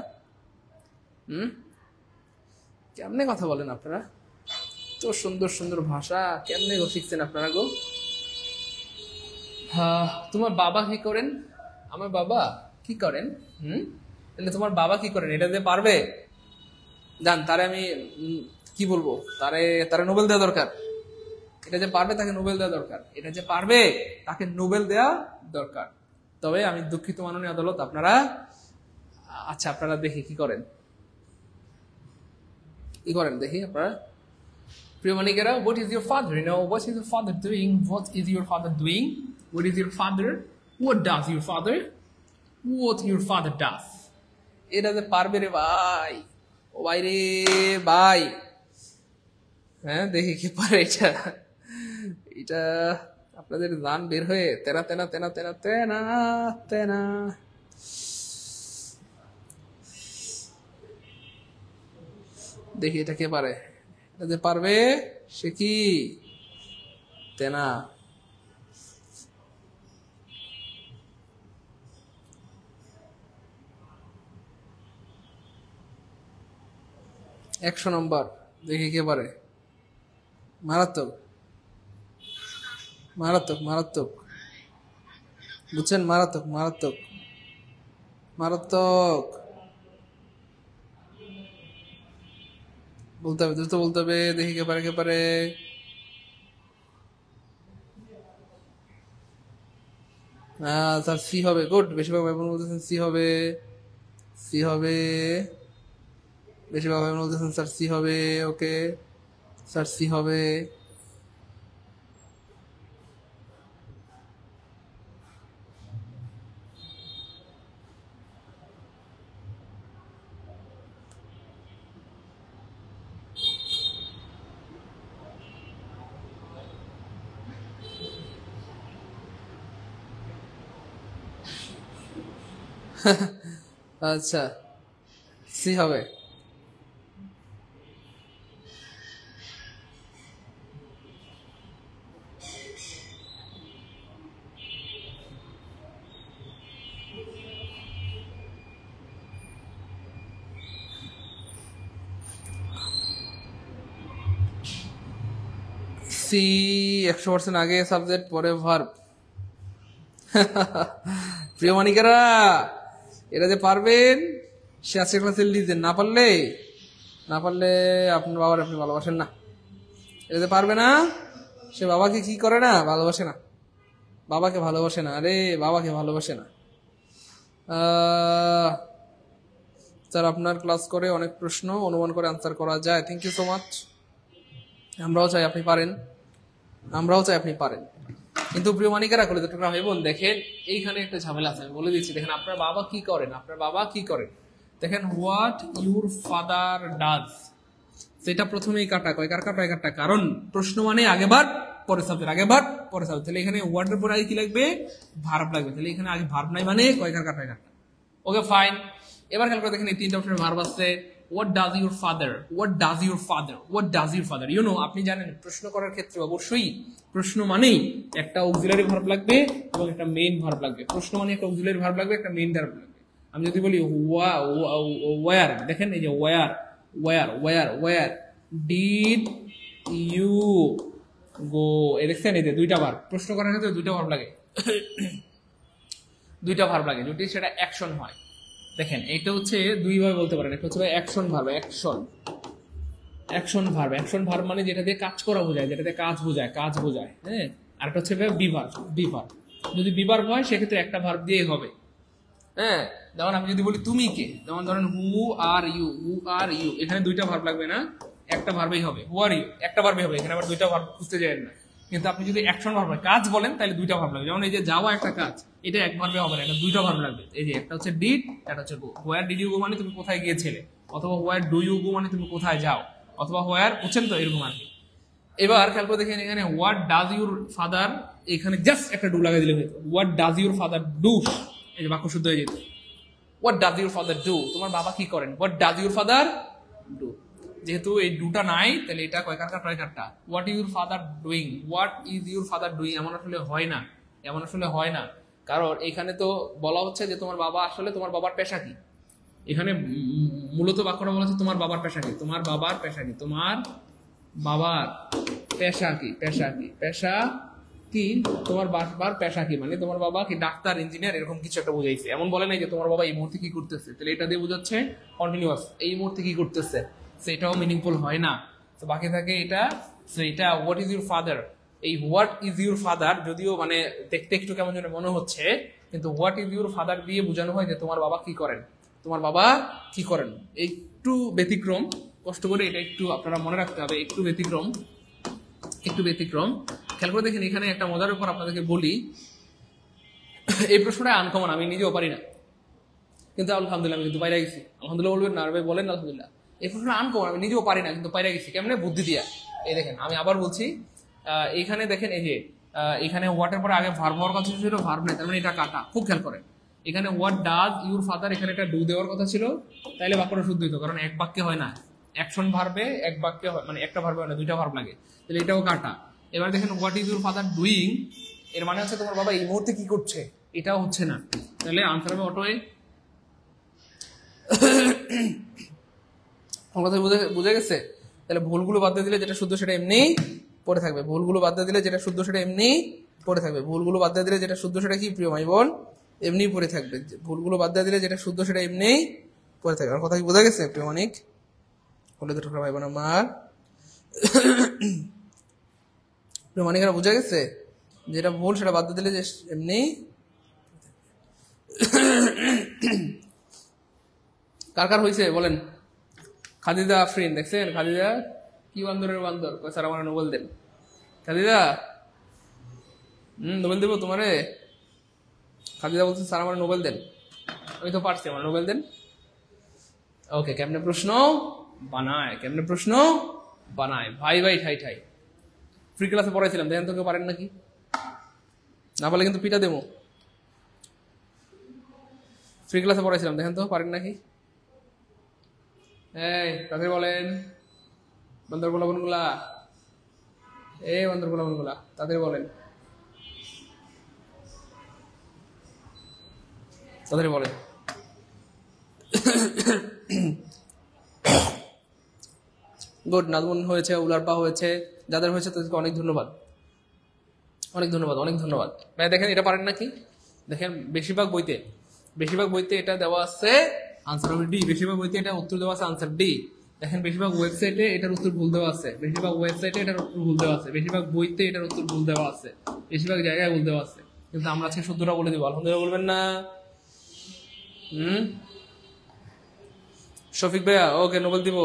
S1: কেমনে কথা বলেন আপনারা? তো সুন্দর সুন্দর ভাষা কেমনে গো শিখছেন আপনারা গো? তোমার বাবা কি করেন? আমার বাবা কি করেন? তাহলে তোমার বাবা কি করেন? এটা যে পারবে, জান তারে আমি কি বলবো, তারে নোবেল দেওয়া দরকার। এটা যে পারবে তাকে নোবেল দেওয়া দরকার, এটা যে পারবে তাকে নোবেল দেওয়া দরকার। তবে আমি দুঃখিত মাননীয় আদালত, আপনারা আচ্ছা আপনারা দেখি কি করেন দেখি আপনারা। প্রিয় মানিকেরা, what is your father? What is your father doing? What is your father doing? What is your father? What does your father? What your father does? এটা যে পারবে রে ভাই, ও ভাই রে ভাই, হ্যাঁ দেখি কি পারে এটা। এটা আপনাদের দান বের হয়ে তেনা তেনা তেনা তেনা তেনা তেনা। দেখি এটা কে পারে, এটা যে পারবে সে কি তেনা। একশো নম্বর, দেখি কে পারে। মারাত্মক মারাত্মক মারাত্মক, বুঝছেন? মারাত্মক মারাত্মক মারাত্মক। বলতে হবে, দ্রুত বলতে হবে। দেখি কে পারে, কে পারে। স্যার সি হবে। গুড, বেশিরভাগ ভাই বোন বলতেছেন সি হবে, সি হবে। বেশিরভাগ ভাই বোন বলতেছেন স্যার সি হবে। ওকে স্যার সি হবে। আচ্ছা সি হবে। সি 100% আগে সাবজেক্ট পরে ভার্ব। প্রিয় মানিকেরা, এরা যে পারবেন সে আজকের ক্লাসে লিখেন, না পারলে আপনার বাবার আপনি ভালোবাসেন না। এটা যে পারবে না সে বাবাকে কি করে না, ভালোবাসে না, বাবাকে ভালোবাসে না। আরে বাবাকে ভালোবাসে না। স্যার আপনার ক্লাস করে অনেক প্রশ্ন অনুমান করে আনসার করা যায়। Thank you so much. আমরাও চাই আপনি পারেন, আমরাও চাই আপনি পারেন। কিন্তু প্রিয় মানিকেরা, করে টুকরা ভাই বোন, দেখেন এইখানে একটা ঝামেলা আছে, আমি বলে দিচ্ছি। দেখেন আপনার বাবা কি করেন, আপনার বাবা কি করেন। দেখেন হোয়াট ইউর ফাদার ডাজ, সেটা প্রথমেই কাটা। কয়কার কাটা? কাটা। কারণ প্রশ্ন মানে আগে বার পরে সাবজেক্ট, আগে বার পরে সাবজেক্ট। তাহলে এখানে ওয়ার্ডের পরে আগে কি লাগবে? ভার্ব লাগবে। তাহলে এখানে আগে ভার্ব নাই মানে কয়কার কাটা কাটা। Okay fine. এবার খেয়াল করে দেখেন এই তিনটা অপশনের ভার্ব আছে। What does your father, what does your father, what does your father. You know, আপনি জানেন প্রশ্ন করার ক্ষেত্রে অবশ্যই প্রশ্ন মানেই একটা অক্সিলারি ভার্ব লাগবে এবং একটা মেইন ভার্ব লাগবে। প্রশ্ন মানে একটা অক্সিলারি ভার্ব লাগবে, একটা মেইন ভার্ব লাগবে। আমি যদি বলি ওয়ার, দেখেন এই যে where, where where where did you go, এই দেখছেন এই যে দুইটা ভার্ব। প্রশ্ন করার ক্ষেত্রে দুইটা ভার্ব লাগে, দুইটা ভার্ব লাগে যদি সেটা অ্যাকশন হয়। দেখেন এটা হচ্ছে দুইভাবে বলতে পারেন। একটা হচ্ছে action verb, action verb. Action verb মানে যেটা দিয়ে কাজ করা বোঝায়, যেটাতে কাজ বোঝায়, কাজ বোঝায়। হ্যাঁ, আর একটা হচ্ছে বিভার্ব। বিভার্ব যদি বিভার্ব হয় সেক্ষেত্রে একটা ভার্ব দিয়েই হবে। হ্যাঁ, যেমন আমি যদি বলি তুমি কে, যেমন ধরেন হু are you, who are you, এখানে দুইটা ভার্ব লাগবে না, একটা ভার্বই হবে। হু আর ইউ একটা ভার্বই হবে, এখানে আবার দুইটা ভার্ব খুঁজতে যায় না। কিন্তু আপনি যদি অ্যাকশন ভার্ব কাজ বলেন তাহলে দুইটা ভার্ব লাগবে। যেমন এই যে যাওয়া একটা কাজ, এটা এক ভার্বে হবে না, এটা দুইটা ভার্ব লাগবে। এই যে একটা হচ্ছে ডিড, একটা হচ্ছে গো। হোয়ার ডিড ইউ গো মানে তুমি কোথায় গিয়েছিলে, অথবা হোয়ার ডু ইউ গো মানে তুমি কোথায় যাও, অথবা হোয়ার, বুঝছেন তো, এরকম আর কি। এবার খেয়াল করে দেখেন এখানে হোয়াট ডাজ ইউর ফাদার, এখানে জাস্ট একটা ডু লাগাই দিলে হতো। What does your father do, এই যে বাক্য শুদ্ধ হয়ে যেত। What does your father do, তোমার বাবা কি করেন। What does your father do, যেহেতু এই ডুটা নাই তাহলে এটা কয়কার কাটা? কাটা। What your father doing, what is your father doing, এমন আসলে হয় না, এমন আসলে হয় না। কারণ এখানে তো বলা হচ্ছে যে তোমার বাবা আসলে, তোমার বাবার পেশা কি। এখানে মূলত বাক্যটা বলা হচ্ছে তোমার বাবার পেশা কি, তোমার বাবার পেশা কি, তোমার বাবার পেশা কি, পেশা কি, পেশা কি তোমার বাবার পেশা কি, মানে তোমার বাবা কি ডাক্তার, ইঞ্জিনিয়ার, এরকম কিছু একটা বুঝাইছে। এমন বলে নাই যে তোমার বাবা এই মুহূর্তে কি করতেছে, তাহলে এটা দিয়ে বোঝাচ্ছে কন্টিনিউয়াস, এই মুহূর্তে কি করতেছে, সেটাও মিনিংফুল হয় না। তো বাকি থাকে এটা, এটা হোয়াট ইজ ইউর ফাদার। এই হোয়াট ইজ ইউর ফাদার যদিও মানে দেখতে একটু কেমন যেন মনে হচ্ছে, কিন্তু হোয়াট ইজ ইউর ফাদার দিয়ে বোঝানো হয় যে তোমার বাবা কি করেন, তোমার বাবা কি করেন। একটু ব্যতিক্রম, কষ্ট করে এটা একটু আপনারা মনে রাখতে হবে, একটু ব্যতিক্রম, একটু ব্যতিক্রম। খেয়াল করে দেখেন, এখানে একটা মজার ব্যাপার আপনাদেরকে বলি। এই প্রশ্নটা আনকমন, আমি নিজেও পারি না, কিন্তু আলহামদুলিল্লাহ আমি কিন্তু পাইরা গেছি। আলহামদুলিল্লাহ বলবেন না, ভাই বলেন আলহামদুলিল্লাহ। এই প্রশ্নটা আনকমন, আমি নিজেও পারি না, কিন্তু পাইরা গেছি কেমনে, বুদ্ধি দিয়া। এই দেখেন, আমি আবার বলছি, এইখানে দেখেন, এই যে এখানে হোয়াটের পরে আগে ভার্ব হওয়ার কথা ছিল, ভার্ব নেই, তার মানে এটা কাটা। খুব খেয়াল করেন, এখানে হোয়াট ডাজ ইউর ফাদার, এখানে একটা ডু দেওয়ার কথা ছিল, তাইলে বাক্যটা শুদ্ধ হইতো, কারণ এক বাক্যে হয় না, অ্যাকশন ভার্বে এক বাক্যে হয়, মানে একটা ভার্বে হয় না, দুইটা ভার্ব লাগে, তাহলে এটাও কাটা। এবার দেখেন what is your father doing, এর মানে হচ্ছে তোমার বাবা এই মুহূর্তে কি করছে, এটাও হচ্ছে না, তাহলে আনসার হবে অটোয়ে। কথা বুঝে গেছে? তাহলে ভুলগুলো বাদ দিয়ে দিলে যেটা শুদ্ধ সেটা এমনি পড়ে থাকবে, ভুলগুলো বাদ দিয়ে দিলে যেটা শুদ্ধ সেটা এমনি পড়ে থাকবে, ভুলগুলো বাদ দিয়ে দিলে যেটা শুদ্ধ সেটা কি প্রিয় ভাই বোন এমনি পড়ে থাকবে, ভুলগুলো বাদ দিয়ে দিলে যেটা শুদ্ধ সেটা এমনি পড়ে থাকবে। আমার কথা কি বোঝা গেছে প্রিয় অনেক বলে দুটো ভাই বোন আমার? প্রিয় অনেকেরা বুঝা গেছে, যেটা ভুল সেটা বাদ দিয়ে দিলে যে এমনি। কার কার হয়েছে বলেন? খাদিজা আফরিন, দেখছেন খাদিজা কি বান্দরের বান্দর, স্যার আমার নোবেল দেন। খাদিজা নোবেল দেবো তোমারে? খাদিজা বলছে স্যার আমার নোবেল দেন। আমি তো পারছি, আমার নোবেল দেন। ওকে, কেমনে প্রশ্ন বানায়, কেমনে প্রশ্ন বানায়, ভাই ভাই ঠাই ঠাই। ফ্রি ক্লাসে পড়াইছিলাম, দেখেন তো কেউ পারেন নাকি? না পারলে কিন্তু পিটা দেবো। ফ্রি ক্লাসে পড়াইছিলাম, দেখেন তো পারেন নাকি? এই তাদের বলেন, বান্দর গোলাপনগুলা, এই বান্দর গোলাপনগুলা, তাদের বলেন, তাদের বলেন। গুড, নাজমুন হয়েছে, উলারপা হয়েছে, যাদের হয়েছে তাদেরকে অনেক ধন্যবাদ, অনেক ধন্যবাদ, অনেক ধন্যবাদ। ভাই দেখেন এটা পারেন নাকি? দেখেন বেশিরভাগ বইতে এটা দেওয়া আছে আনসার হবে ডি, বেশিরভাগ বইতে এটা উত্তর দেওয়া আছে আনসার ডি। দেখেন বেশিরভাগ ওয়েবসাইটে এটার উত্তর ভুল দেওয়া আছে, বেশিরভাগ ওয়েবসাইটে এটার উত্তর ভুল দেওয়া আছে, বেশিরভাগ বইতে এটার উত্তর ভুল দেওয়া আছে, বেশিরভাগ জায়গায় ভুল দেওয়া আছে, কিন্তু আমরা আজকে শুদ্ধটা বলে দিব। আলহামদুলিল্লাহ বলবেন না? শফিক ভাইয়া ওকে নোবেল দিব।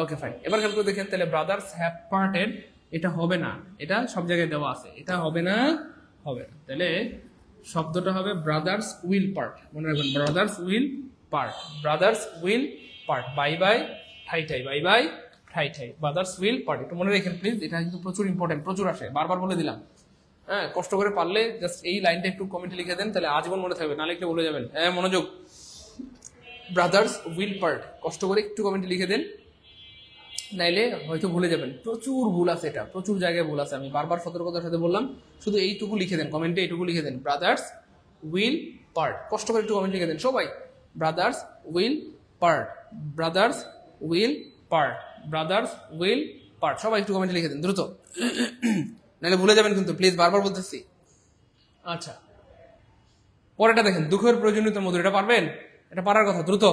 S1: ওকে ফাইন। এবার খেয়াল করে দেখেন, তাহলে ব্রাদার্স হ্যাভ পার্টেড এটা হবে না, এটা সব জায়গায় দেওয়া আছে, এটা হবে না, হবে না। তাহলে শব্দটা হবে ব্রাদার্স উইল পার্ট, মনে রাখবেন brothers will part, brothers will part, bye bye ঠাই ঠাই, বাই বাই ঠাই ঠাই, ব্রাদার্স উইল পার্ট। একটু মনে রাখেন প্লিজ, এটা কিন্তু প্রচুর ইম্পর্টেন্ট, প্রচুর আসে, বারবার বলে দিলাম। হ্যাঁ, কষ্ট করে পারলে জাস্ট এই লাইনটা একটু কমেন্টে লিখে দেন, তাহলে আজীবন মনে থাকবে, না লিখলে বলে যাবেন। হ্যাঁ মনোযোগ, ব্রাদার্স উইল পার্ট কষ্ট করে একটু কমেন্টে লিখে দেন, নাইলে হয়তো ভুলে যাবেন। প্রচুর ভুল আছে, এটা প্রচুর জায়গায় ভুল আছে, আমি বারবার সতর্কতার সাথে বললাম। শুধু এইটুকু লিখে দেন কমেন্টে, এইটুকু লিখে দেন, ব্রাদার্স উইল পার্ট, কষ্ট করে একটু কমেন্ট লিখে দেন সবাই, brothers will part, brothers will part, brothers will part, সবাই একটু কমেন্টে লিখে দেন দ্রুত, নাহলে ভুলে যাবেন কিন্তু, প্লিজ বারবার বলতেছি। আচ্ছা, পরেটা দেখেন, দুঃখের প্রয়োজনীয়তা মধুর, এটা পারবেন? এটা পারার কথা, দ্রুত।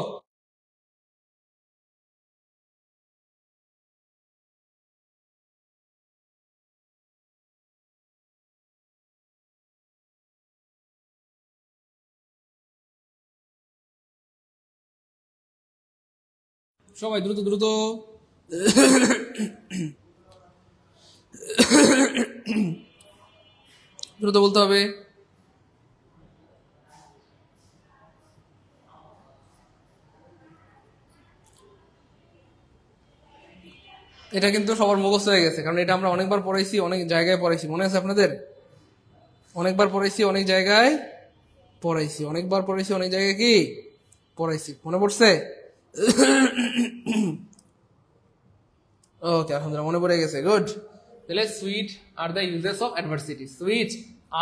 S1: সবাই দ্রুত দ্রুত। দ্রুত বলতে হবে। এটা কিন্তু সবার মুখস্থ হয়ে গেছে, কারণ এটা আমরা অনেকবার পড়াইছি, অনেক জায়গায় পড়াইছি, মনে আছে আপনাদের? অনেকবার পড়াইছি, অনেক জায়গায় পড়াইছি, অনেকবার পড়াইছি, অনেক জায়গায় কি পড়াইছি, মনে পড়ছে? ওকে আলহামদুলিল্লাহ মনে পড়ে গেছে, গুড। তাহলে sweet are the uses of adversity, sweet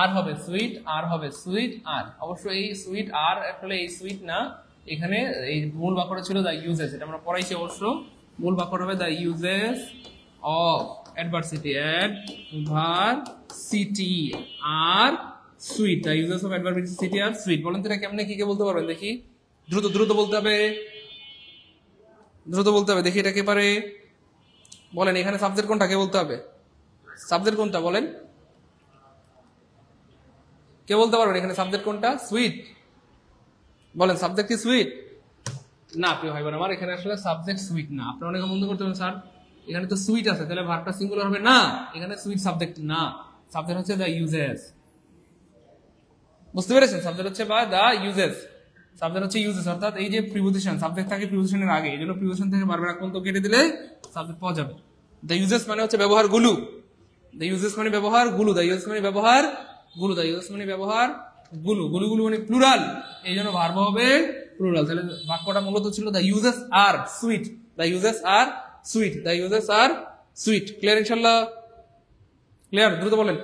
S1: are হবে সুইট আর হবে সুইট আর, অবশ্য এই সুইট আর আসলে এই সুইট না, এখানে এই মূল বাক্যটা ছিল দ্য ইউজেস, এটা আমরা পড়াইছি অবশ্য। মূল বাক্যটা হবে the uses of adversity, adversity are sweet, the uses of adversity are sweet. বলেন তো এটা কেমনে কি কে বলতে পারবেন দেখি? দ্রুত দ্রুত বলতে হবে, দ্রুত বলতে হবে, দেখি এটা কে পারে বলেন। এখানে সাবজেক্ট কোনটা কে বলতে হবে? সাবজেক্ট কোনটা বলেন, কে বলতে পারবেন এখানে সাবজেক্ট কোনটা? সুইট। বলেন সাবজেক্ট কি সুইট? না প্রিয় ভাই বোন আমার, এখানে আসলে সাবজেক্ট সুইট না। আপনি অনেকে বন্ধ করতে পারেন স্যার এখানে তো সুইট আছে, তাহলে ভার্বটা সিঙ্গুলার হবে না। এখানে সুইট সাবজেক্ট না, সাবজেক্ট হচ্ছে দ্য ইউজেস। বুঝতে পেরেছেন? সাবজেক্ট হচ্ছে বা দ্য ইউজেস, সাবজেক্ট হচ্ছে ইউজেস, অর্থাৎ এই যে প্রিপোজিশন, সাবজেক্ট থাকে প্রিপোজিশনের আগে, এই জন্য প্রিপোজিশন থেকে ভার্বের আগ কেটে দিলে সাবজেক্ট পাওয়া যাবে। দ্য ইউজেস মানে হচ্ছে ব্যবহার গুলো, দ্য ইউজেস মানে ব্যবহার গুলো, দ্য ইউজেস মানে ব্যবহার গুলো, দ্য ইউজেস মানে ব্যবহার গুলো, গুলো মানে প্লুরাল, এই জন্য ভার্ব হবে প্লুরাল। তাহলে বাক্যটা মূলত ছিল the uses are sweet, the uses are sweet, the uses are sweet. Clear ইনশাআল্লাহ? ক্লিয়ার? দ্রুত বলেন।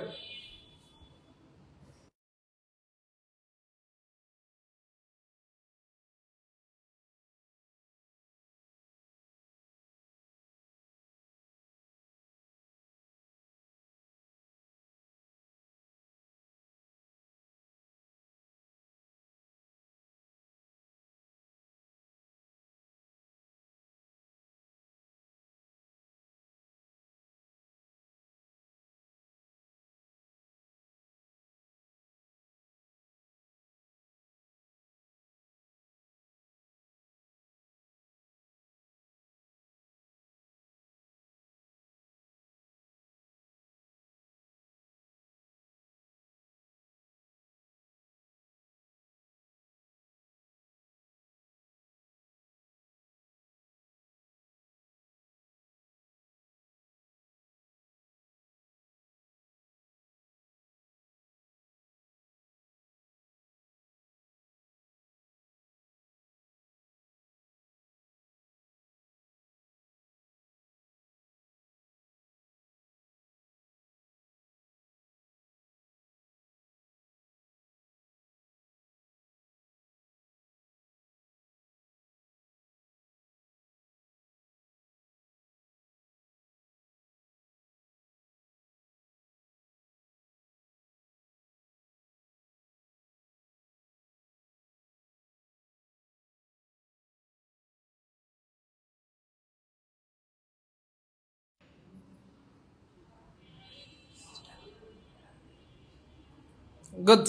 S1: Good,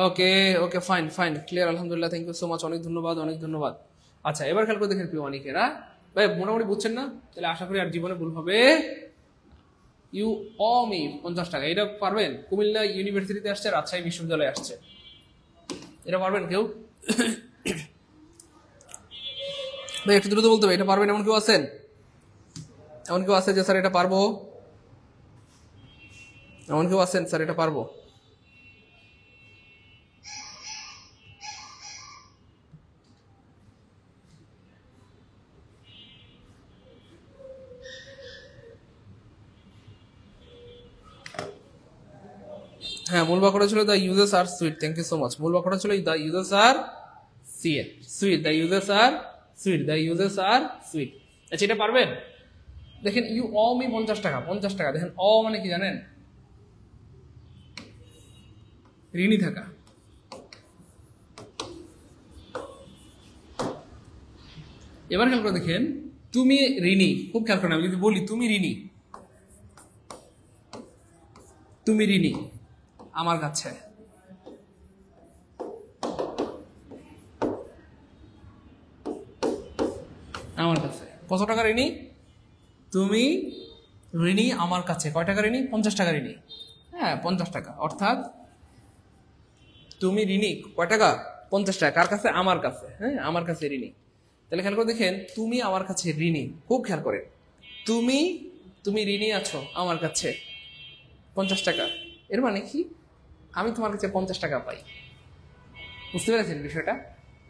S1: okay okay, fine fine, clear, আলহামদুলিল্লাহ, থ্যাংক ইউ সো মাচ, অনেক ধন্যবাদ, অনেক ধন্যবাদ। আচ্ছা এবার খেয়াল করে দেখেন প্রিয় অনেকেরা, ভাই মোটামুটি বুঝছেন না? তাহলে আশা করি আর জীবনে ভুল হবে। ইউ অ মি 50 টাকা, এটা পারবেন? কুমিল্লা ইউনিভার্সিটিতে আসছে, রাজশাহী বিশ্ববিদ্যালয়ে আসছে, এটা পারবেন কেউ? ভাই একটু দ্রুত বলতে হবে, এটা পারবেন এমন কেউ আছেন? এমন কেউ আছে যে স্যার এটা পারবো? এমন কেউ আছেন স্যার এটা পারবো? হ্যাঁ, মূল বাক্যটা ছিল the users are sweet, thank you so much. মূল বাক্যটা ছিল the users are sweet, the users are sweet, the users are sweet. আচ্ছা এটা পারবেন? দেখেন ইউ অ মি 50 টাকা, 50 টাকা, দেখেন অ মানে কি জানেন? ঋণী থাকা। এবার খেয়াল করে দেখেন, তুমি ঋণী, খুব খেয়াল করেন, আমি যদি বলি তুমি ঋণী, তুমি ঋণী আমার কাছে, আমার কাছে কত টাকা ঋণী? তুমি ঋণী আমার কাছে, কয় টাকা ঋণী? 50 টাকা ঋণী। হ্যাঁ 50 টাকা, অর্থাৎ তুমি ঋণী কয় টাকা? 50 টাকা। কার কাছে? আমার কাছে। হ্যাঁ আমার কাছে ঋণী। তাহলে খেয়াল করে দেখেন, তুমি আমার কাছে ঋণী, খুব খেয়াল করেন, তুমি তুমি ঋণী আছো আমার কাছে 50 টাকা। এর মানে কি? আমি তোমার কাছে 50 টাকা পাই। বুঝতে পেরেছেন বিষয়টা?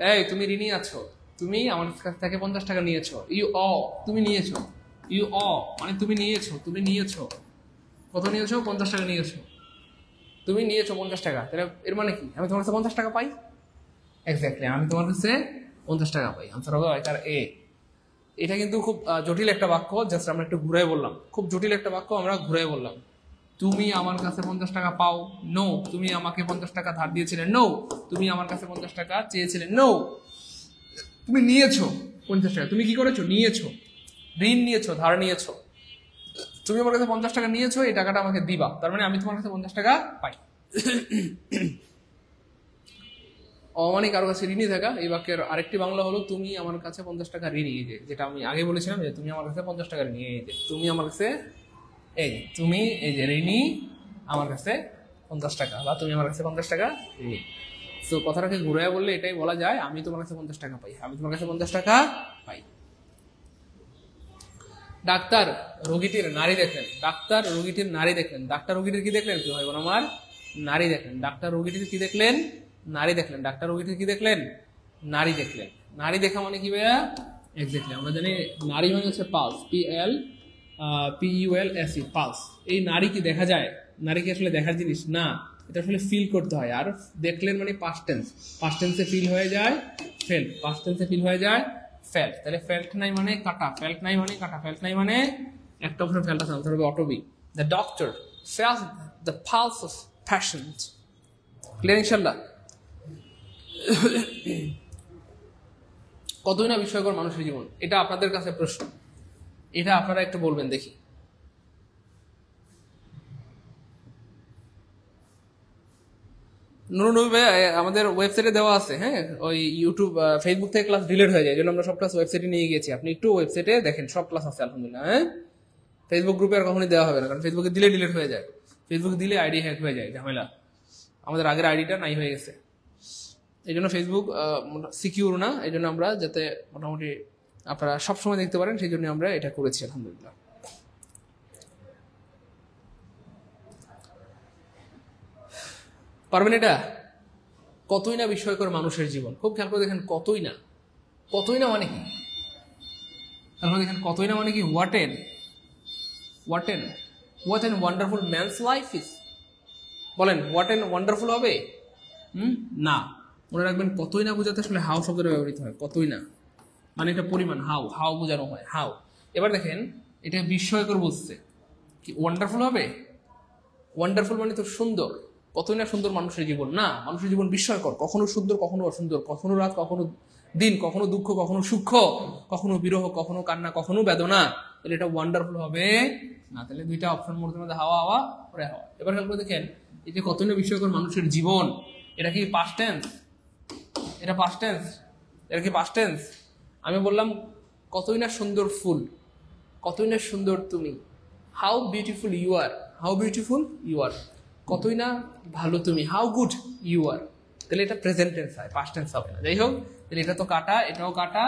S1: এই তুমি ঋণী আছো, তুমি আমার কাছ থেকে 50 টাকা নিয়েছো, ইউ অ, তুমি নিয়েছো, ইউ অ মানে তুমি নিয়েছো, তুমি নিয়েছো, কত নিয়েছো? 50 টাকা নিয়েছো, তুমি নিয়েছো 50 টাকা। তাহলে এর মানে কি? আমি তোমার কাছে 50 টাকা পাই। এক্স্যাক্টলি, আমি তোমার কাছে 50 টাকা পাই। আনসার হবে আইটার এ। এটা কিন্তু খুব জটিল একটা বাক্য, জাস্ট আমরা একটু ঘুরে বললাম। খুব জটিল একটা বাক্য আমরা ঘুরে বললাম। তুমি আমার কাছে 50 টাকা পাও, নো। তুমি আমাকে 50 টাকা ধার দিয়েছিলে, নো। তুমি আমার কাছে 50 টাকা চেয়েছিলে, নো। তুমি নিয়েছো 50 টাকা, তুমি কি করেছো? নিয়েছো, ঋণ নিয়েছো, ধার নিয়েছো। তুমি আমার কাছে 50 টাকা নিয়েছো, এই টাকাটা আমাকে দিবা, তার মানে আমি তোমার কাছে 50 টাকা পাই। অমানি কারো কাছে ঋণী থাকা, এই বাক্যের আরেকটি বাংলা হলো তুমি আমার কাছে 50 টাকা ঋণী। যেটা আমি আগে বলেছিলাম যে তুমি আমার কাছে 50 টাকা ঋণী, তুমি আমার কাছে তুমি এই যে ঋণী আমার কাছে 50 টাকা, বা তুমি আমার কাছে 50 টাকা ঋণী। তো কথাটাকে ঘুরে বললে এটাই বলা যায়, আমি তোমার কাছে 50 টাকা পাই, আমি তোমার কাছে 50 টাকা পাই। ডাক্তার রোগীটির নারী দেখলেন, ডাক্তার রোগীটির নারী দেখলেন। ডাক্তার রোগীটির কি দেখলেন? কি হয় বোন আমার? নারী দেখলেন। ডাক্তার রোগীটির কি দেখলেন? নারী দেখলেন। ডাক্তার রোগীটির কি দেখলেন? নারী দেখলেন। নারী দেখা মানে কি ভাইয়া? এক্স্যাক্টলি আমরা জানি নারী মানে হচ্ছে পালস, PULSE, পালস। এই নারী কি দেখা যায়? নারী কি আসলে দেখার জিনিস না, এটা আসলে ফিল করতে হয়। আর দেখলেন মানে পাস্ট টেন্স, পাস্ট টেন্সে ফিল হয়ে যায় ফেল্ট, পাস্ট টেন্সে ফিল হয়ে যায় ফেল্ট। তাহলে ফেল্ট নাই মানে কাটা, ফেল্ট নাই মানে কাটা, ফেল্ট নাই মানে একটা অপশন ফেল্ট আছে, আনসার হবে Otobi. The doctor felt the pulse of patient. Clear ইনশাল্লাহ? কতই না বিস্ময়কর মানুষের জীবন, এটা আপনাদের কাছে প্রশ্ন, এটা আপনারা একটু বলবেন দেখি। নুরুন নবী ভাই আমাদের ওয়েবসাইটে দেওয়া আছে, হ্যাঁ, ওই ইউটিউব ফেসবুক থেকে ক্লাস ডিলিট হয়ে যায়, এই জন্য আমরা সব ক্লাস ওয়েবসাইটে নিয়ে গেছি। আপনি একটু ওয়েবসাইটে দেখেন, সব ক্লাস আছে আলহামদুলিল্লাহ। হ্যাঁ, ফেসবুক গ্রুপে আর কখনোই দেওয়া হবে না, কারণ ফেসবুকে দিলে ডিলিট হয়ে যায়, ফেসবুকে দিলে আইডি হ্যাক হয়ে যায়, ঝামেলা। আমাদের আগের আইডিটা নাই হয়ে গেছে, এই জন্য ফেসবুক সিকিউর না, এই জন্য আমরা যাতে মোটামুটি আপনারা সবসময় দেখতে পারেন, সেই জন্য আমরা এটা করেছি আলহামদুলিল্লাহ। পারবেন এটা? কতই না বিস্ময়কর মানুষের জীবন, খুব খেয়াল করে দেখেন। কতই না, কতই না মানে কি? তারপরে দেখেন কতই না মানে কি? What N wonderful man's life is. বলেন হোয়াট এন ওয়ান্ডারফুল হবে? না। মনে রাখবেন কতই না বোঝাতে আসলে হাউ শব্দটা ব্যবহৃত হয়। কতই না মানে এটা পরিমাণ, হাউ বোঝানো হয়, হাউ। এবার দেখেন এটা বিস্ময়কর বলছে, কি ওয়ান্ডারফুল হবে? ওয়ান্ডারফুল মানে তো সুন্দর, কতই না সুন্দর মানুষের জীবন। না, মানুষের জীবন বিস্ময়কর, কখনো সুন্দর কখনো অসুন্দর, কখনো রাত কখনো দিন, কখনো দুঃখ কখনো সুখ, কখনো বিরহ কখনো কান্না কখনো বেদনা। তাহলে এটা ওয়ান্ডারফুল হবে না। তাহলে দুইটা অপশন মধ্যে হাওয়া হাওয়া পরে হাওয়া। এবার খেয়াল করে দেখেন এই যে কতই না বিস্ময়কর মানুষের জীবন, এটা কি পাস্ট টেন্স? এটা পাস্ট টেন্স? এটা কি পাস্ট টেন্স? আমি বললাম কতই না সুন্দর ফুল, কতই না সুন্দর তুমি, how beautiful you are, how beautiful you are, কতই না ভালো তুমি, হাউ গুড ইউ আর। তাহলে এটা প্রেজেন্ট টেন্স হয়, পাস্ট টেন্স হবে না। যাই হোক, তাহলে এটা তো কাটা, এটাও কাটা।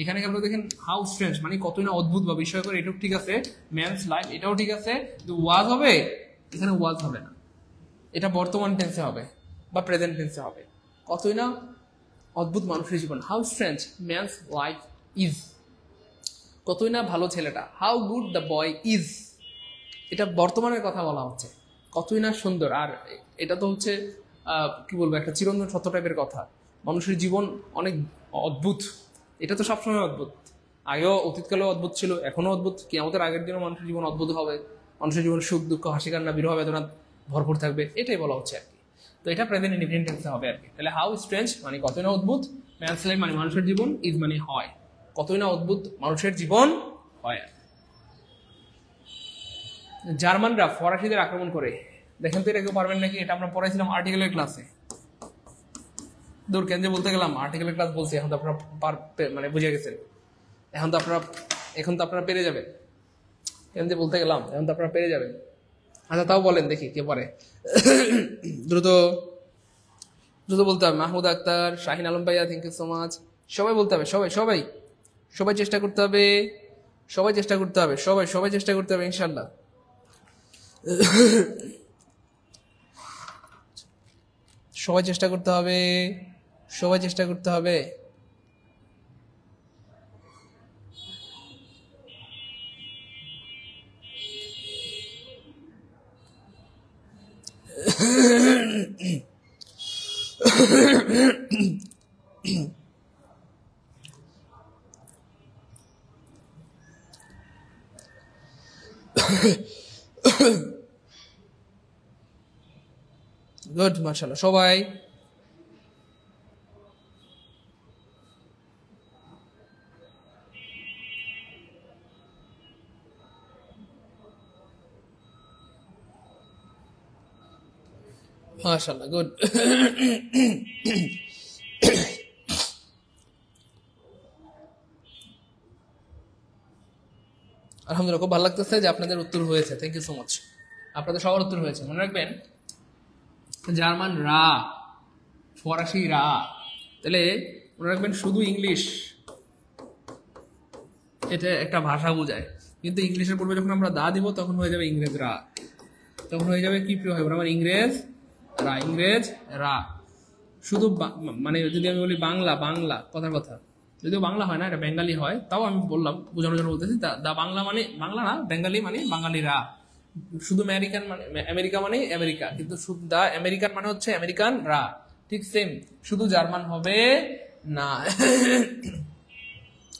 S1: এখানে কেন দেখেন হাউ স্ট্রেঞ্জ মানে কতই না অদ্ভুত বা বিস্ময়কর, এটাও ঠিক আছে। ম্যানস লাইফ এটাও ঠিক আছে, কিন্তু ওয়াজ হবে, এখানে ওয়াজ হবে না, এটা বর্তমান টেন্সে হবে বা প্রেজেন্ট টেন্সে হবে। কতই না অদ্ভুত মানুষের জীবন, how strange man's life is. কতই না ভালো ছেলেটা, how good the boy is. এটা বর্তমানের কথা বলা হচ্ছে, কতই না সুন্দর। আর এটা তো হচ্ছে কি বলবো, একটা চিরন্তন সত্য টাইপের কথা। মানুষের জীবন অনেক অদ্ভুত, এটা তো সবসময় অদ্ভুত, আগেও অতীতকালেও অদ্ভুত ছিল, এখনো অদ্ভুত, কিয়ামতের আগের দিনও মানুষের জীবন অদ্ভুত হবে। মানুষের জীবন সুখ দুঃখ হাসি কান্না বিরহ বেদনা ভরপুর থাকবে, এটাই বলা হচ্ছে আর কি। তো এটা প্রেজেন্ট ইনডিফিনিট টেন্সে হবে আর কি। তাহলে হাউ স্ট্রেঞ্জ মানে কতই না অদ্ভুত, ম্যানস লাইফ মানে মানুষের জীবন, ইজ মানে হয়, কতই না অদ্ভুত মানুষের জীবন হয়। জার্মানরা ফরাসিদের আক্রমণ করে, দেখেন তো এটা কেউ পারবেন নাকি? এটা আমরা পড়াইছিলাম আর্টিকেলের ক্লাসে। দূর কেন যে বলতে গেলাম, আর্টিকেলের ক্লাস বলছি, এখন তো আপনারা মানে বুঝে গেছেন, এখন তো আপনারা পেরে যাবেন। কেন যে বলতে গেলাম, এখন তো আপনারা পেরে যাবেন। আচ্ছা তাও বলেন দেখি কে পারে। দ্রুত দ্রুত বলতে হবে। মাহমুদ আক্তার, শাহিন আলম ভাইয়া, থ্যাংক ইউ সো মাচ। সবাই বলতে হবে, সবাই সবাই সবাই চেষ্টা করতে হবে, সবাই চেষ্টা করতে হবে, সবাই চেষ্টা করতে হবে ইনশাল্লাহ। সবাই চেষ্টা করতে হবে, সবাই চেষ্টা করতে হবে। গুড, মাশাআল্লাহ সবাই। মাশাআল্লাহ গুড। আলহামদুলিল্লাহ, খুব ভালো লাগতেছে যে আপনাদের উত্তর হয়েছে। Thank you so much. আপনাদের সবার উত্তর হয়েছে। মনে রাখবেন জার্মান রা, ফরাসি রা, তাহলে মনে রাখবেন শুধু ইংলিশ এটা একটা ভাষা বোঝায়, কিন্তু ইংলিশের পূর্বে যখন আমরা দা দিব তখন হয়ে যাবে ইংরেজ রা, তখন হয়ে যাবে কি প্রিয় হয় আমার ইংরেজ রা, ইংরেজ রা। শুধু মানে যদি আমি বলি বাংলা, বাংলা কথার কথা, যদিও বাংলা হয় না, এটা বেঙ্গালি হয়, তাও আমি বললাম বোঝানোর জন্য বলতেছি, দা বাংলা মানে বাংলা না, বেঙ্গালি মানে বাঙালিরা। শুধু আমেরিকান মানে আমেরিকা মানে আমেরিকা, কিন্তু দা আমেরিকান মানে হচ্ছে আমেরিকান রা, ঠিক সেম। শুধু জার্মান হবে না,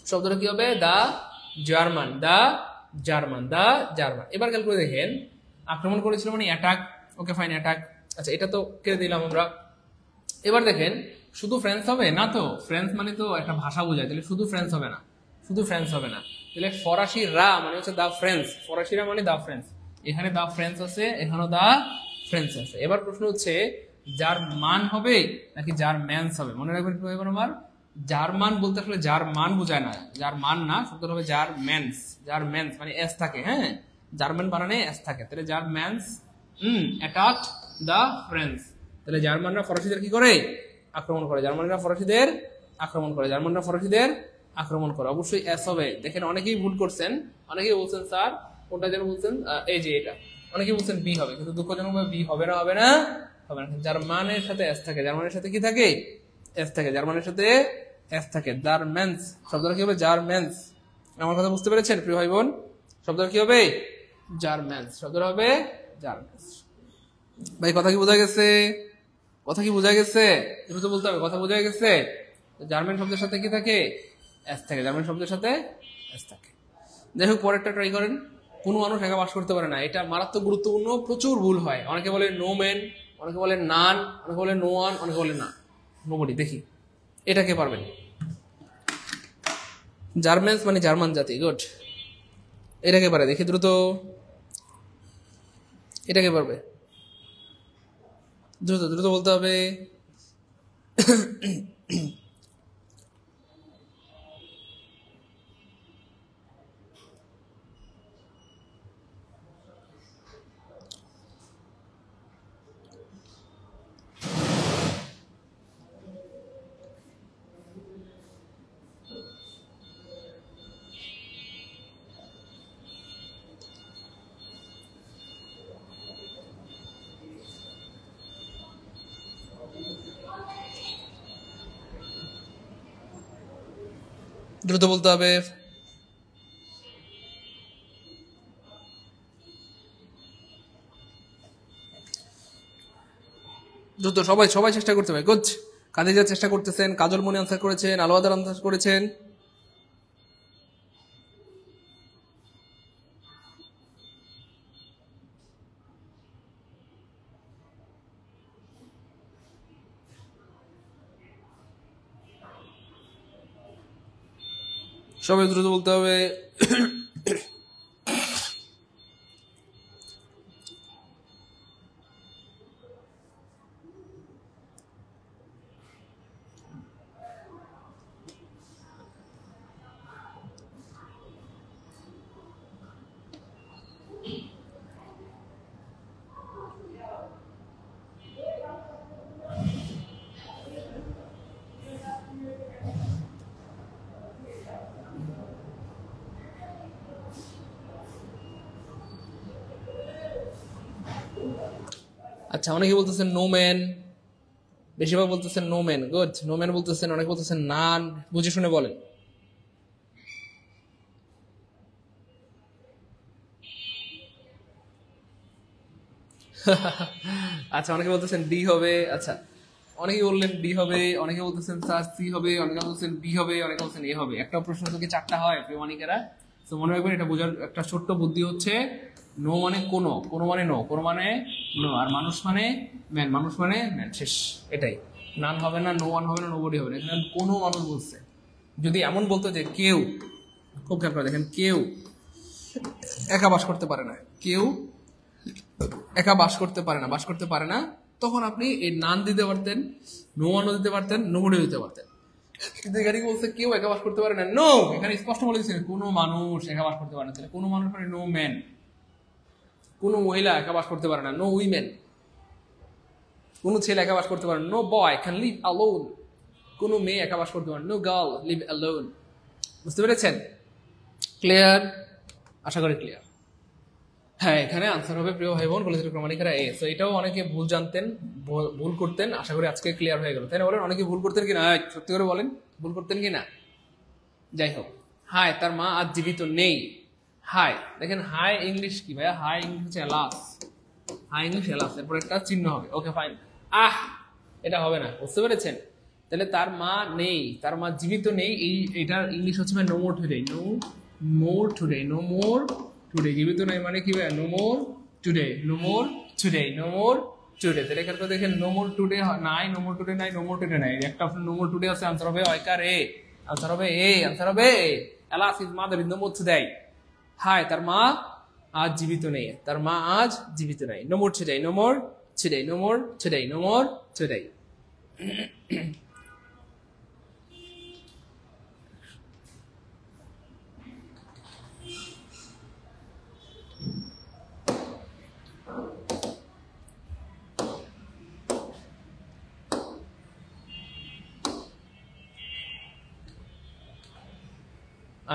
S1: শব্দটা কি হবে? দা জার্মান, দা জার্মান, দা জার্মান। এবার খেয়াল করে দেখেন, আক্রমণ করেছিল মানে অ্যাটাক, ওকে ফাইন অ্যাটাক, আচ্ছা এটা তো কেটে দিলাম আমরা। এবার দেখেন শুধু ফ্রেঞ্চ হবে না, তো ফ্রেঞ্চ মানে তো একটা ভাষা বোঝায়, তাহলে শুধু ফ্রেঞ্চ হবে না, শুধু ফ্রেঞ্চ হবে না, তাহলে ফরাসি রা মানে হচ্ছে দা ফ্রেঞ্চ, ফরাসিরা মানে দা ফ্রেঞ্চ, এখানে দা ফ্রেঞ্চ আছে, এখানেও দা ফ্রেঞ্চ আছে। এবার প্রশ্ন হচ্ছে যার মান হবে নাকি যার ম্যানস হবে? মনে রাখবেন এবার আমার জার্মান বলতে আসলে যার মান বোঝায় না, যার মান না, শব্দটা হবে যার ম্যানস, যার ম্যানস মানে এস থাকে, হ্যাঁ জার্মান বানানে এস থাকে, তাহলে যার ম্যানস অ্যাটাক দা ফ্রেঞ্চ, তাহলে জার্মানরা ফরাসিদের কি করে? আক্রমণ করে। জার্মানরা ফরাসিদের আক্রমণ করে, জার্মানরা ফরাসিদের আক্রমণ করে, অবশ্যই এস হবে। দেখেন অনেকেই ভুল করছেন, অনেকেই বলছেন স্যার কোনটা যেন বলছেন, এই যে এটা, অনেকেই বলছেন বি হবে, কিন্তু দুঃখজনক বি হবে না, হবে না, হবে না। জার্মানের সাথে এস থাকে, জার্মানের সাথে কি থাকে? এস থাকে, জার্মানের সাথে এস থাকে। জার্মেন্স শব্দটা কি হবে? জার্মেন্স। আমার কথা বুঝতে পেরেছেন প্রিয় ভাই বোন? শব্দটা কি হবে? জার্মেন্স, শব্দটা হবে জার্মেন্স। ভাই কথা কি বোঝা গেছে? কথা কি বোঝা গেছে? দ্রুত বলতে হবে, কথা বোঝা গেছে? জার্মান শব্দের সাথে কি থাকে? এস থাকে, জার্মান শব্দের সাথে এস থাকে। যাই হোক, পরেরটা ট্রাই করেন। কোনো মানুষ একা বাস করতে পারে না, এটা মারাত্মক গুরুত্বপূর্ণ, প্রচুর ভুল হয়। অনেকে বলে নো ম্যান, অনেকে বলে নান, অনেকে বলে নো ওয়ান, অনেকে বলে না নোবডি। দেখি এটা কে পারবেন? জার্মানস মানে জার্মান জাতি, গুড। এটাকে পারে, দেখি দ্রুত, এটাকে পারবে? দ্রুত দ্রুত বলতে হবে। দ্রুত বলতে হবে। দ্রুত সবাই সবাই চেষ্টা করতে হবে। গুড। কাদিজা চেষ্টা করতেছেন, কাজল মনি আনসার করেছেন, আলোয়াদার আনসার করেছেন। সবাই দ্রুত বলতে হবে। আচ্ছা, অনেকে বলতেছেন নো ম্যান, বেশিরভাগ বলতেছেন no man. Good, no man বলতেছেন, অনেকে বলতেছেন নান। বুঝে শুনে বলেন। আচ্ছা, অনেকে বলতেছেন ডি হবে। আচ্ছা, অনেকে বললেন ডি হবে, অনেকে বলতেছেন স্যার সি হবে, অনেকে বলতেছেন বি হবে, অনেকে বলছেন এ হবে। একটা প্রশ্ন থেকে চারটা হয় প্রিয় মানিকেরা, তো মনে রাখবেন এটা বোঝার একটা ছোট্ট বুদ্ধি হচ্ছে নো মানে কোনো, কোনো মানে নো, কোনো মানে নো, আর মানুষ মানে ম্যান, মানুষ মানে ম্যান, শেষ। এটাই, নান হবে না, নো ওয়ান হবে না, নোবডি হবে না, এখানে কোনো মানুষ বলছে। যদি এমন বলতো যে কেউ, খুব খেয়াল করে দেখেন, কেউ একা বাস করতে পারে না, কেউ একা বাস করতে পারে না, বাস করতে পারে না, তখন আপনি এই নান দিতে পারতেন, নো ওয়ানও দিতে পারতেন, নোবডি দিতে পারতেন। কিন্তু এখানে কি বলছে, কেউ একা বাস করতে পারে না, নো, এখানে স্পষ্ট বলে দিচ্ছে কোনো মানুষ একা বাস করতে পারে না। কোনো মানুষ মানে নো ম্যান, কোনো মহিলা একা বাস করতে পারে না, নো উইমেন, কোনো ছেলে একা বাস করতে পারে না, no boy can live alone, কোনো মেয়ে একা বাস করতে পারে না, নো গার্ল লিভ অ্যালোন। বুঝতে পেরেছেন? ক্লিয়ার? আশা করি ক্লিয়ার। হ্যাঁ, এখানে আনসার হবে প্রিয় ভাই বোন কলেজের ক্রমানিকারা এ। তো এটাও অনেকে ভুল জানতেন, ভুল করতেন, আশা করি আজকে ক্লিয়ার হয়ে গেল, তাই না? বলেন অনেকে ভুল করতেন কিনা, সত্যি করে বলেন ভুল করতেন কিনা? যাই হোক, হাই তার মা আজ জীবিত নেই। হাই, দেখেন হাই ইংলিশ কি ভাইয়া? হাই ইংলিশ হচ্ছে এলাস, হাই ইংলিশ এলাস, এরপর একটা চিহ্ন হবে। Okay fine. আহ, এটা হবে না, বুঝতে পেরেছেন? তাহলে তার মা নেই, তার মা জীবিত নেই, এটার ইংলিশ হচ্ছে no more today, no more today, no more today. জীবিত নাই মানে কি ভাই? No more today, no more today, no more today. তাহলে এখানে দেখেন নো মোর টুডে নাই, নো মোর টুডে নাই, নো মোর টুডে নাই, একটা অপশন নো মোর টুডে আছে, আনসার হবে অয়কার এ, আনসার হবে এ, আনসার হবে A. Alas is mother is no more today. হাই তার মা আজ জীবিত নেই, তার মা আজ জীবিত নেই, no more today, no more today, no more today, no more today.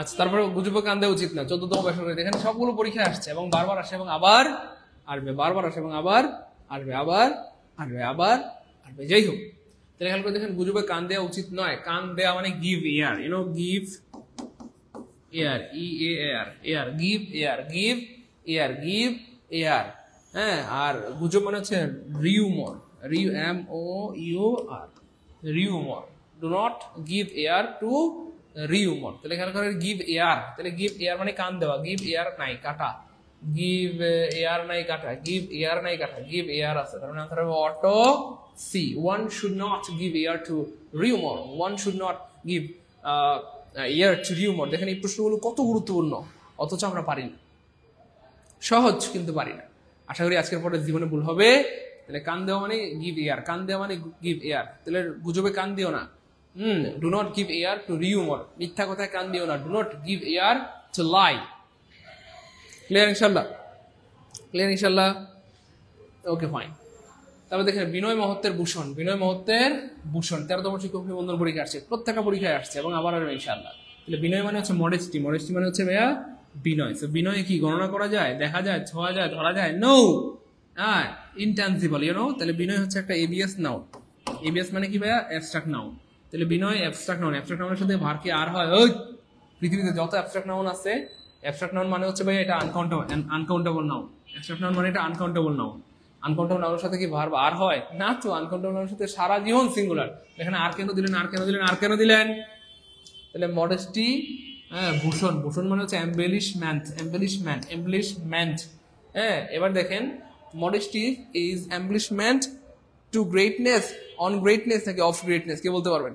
S1: আচ্ছা, তারপরে গুজবে কান দেওয়া উচিত না, 14তম বেসরকারি। দেখেন সবগুলো পরীক্ষা আসছে এবং বারবার আসে এবং আবার আসবে, বারবার আসে এবং আবার আসবে, আবার আসবে, আবার আসবে। যাই হোক, তাহলে খেয়াল করে দেখেন গুজবে কান দেওয়া উচিত নয়। কান দেওয়া মানে give ear, you know, give ear, E A R, ear, give ear, give ear, give ear. হ্যাঁ, আর গুজব মানে হচ্ছে rumour, R U M O U R, rumour. Do not give ear to rumour. তাহলে এখানে করে গিভ এয়ার, তাহলে গিভ এয়ার মানে কান দেওয়া, গিভ এয়ার নাই কাটা, গিভ এয়ার নাই কাটা, গিভ এয়ার নাই কাটা, গিভ এয়ার আছে, তার মানে আনসার হবে অটো C. One should not give ear to rumour, one should not give ear to rumour. দেখেন এই প্রশ্নগুলো কত গুরুত্বপূর্ণ, অথচ আমরা পারি না, সহজ কিন্তু পারি না। আশা করি আজকের পরে জীবনে ভুল হবে। তাহলে কান দেওয়া মানে গিভ এয়ার, কান দেওয়া মানে গিভ এয়ার, তাহলে গুজবে কান দিও না। Do not give ear to rumour, মিথ্যা কথায় কান দিও না। Do not give ear to lie. Clear ইনশাল্লাহ? ক্লিয়ার ইনশাল্লাহ? Okay fine. তারপর দেখেন বিনয় মহত্বের ভূষণ, বিনয় মহত্বের ভূষণ 13তম শিক্ষক নিবন্ধন পরীক্ষা আসছে, প্রত্যেকটা পরীক্ষায় আসছে এবং আবার আসবে ইনশাল্লাহ। তাহলে বিনয় মানে হচ্ছে মডেস্টি, মডেস্টি মানে হচ্ছে ভাইয়া বিনয়। তো বিনয় কি গণনা করা যায়, দেখা যায়, ছোঁয়া যায়, ধরা যায়? নো, হ্যাঁ, ইনট্যানজিবল, ইউ নো। তাহলে বিনয় হচ্ছে একটা এবিএস নাউন। এবিএস মানে কি ভাইয়া? Abstract noun. তাহলে বিনয় অ্যাবস্ট্রাক্ট নাউন, অ্যাবস্ট্রাক্ট নাউনের সাথে ভার কি আর হয়? ওই পৃথিবীতে যত অ্যাবস্ট্রাক্ট নাউন আছে, অ্যাবস্ট্রাক্ট নাউন মানে হচ্ছে ভাইয়া এটা আনকাউন্টেবল নাউন। অ্যাবস্ট্রাক্ট নাউন মানে এটা আনকাউন্টেবল নাউন। আনকাউন্টেবল নাউনের সাথে কি ভার্ব আর হয়? না তো, আনকাউন্টেবল নাউনের সাথে সারা জীবন সিঙ্গুলার। এখানে আর কেন দিলেন, আর কেন দিলেন, আর কেন দিলেন? তাহলে মডেস্টি, হ্যাঁ, ভূষণ, ভূষণ মানে হচ্ছে এমবেলিশমেন্ট, এমবেলিশমেন্ট, এমবেলিশমেন্ট। হ্যাঁ, এবার দেখেন modesty is embellishment to greatness, on greatness নাকি অফ গ্রেটনেস, কে বলতে পারবেন?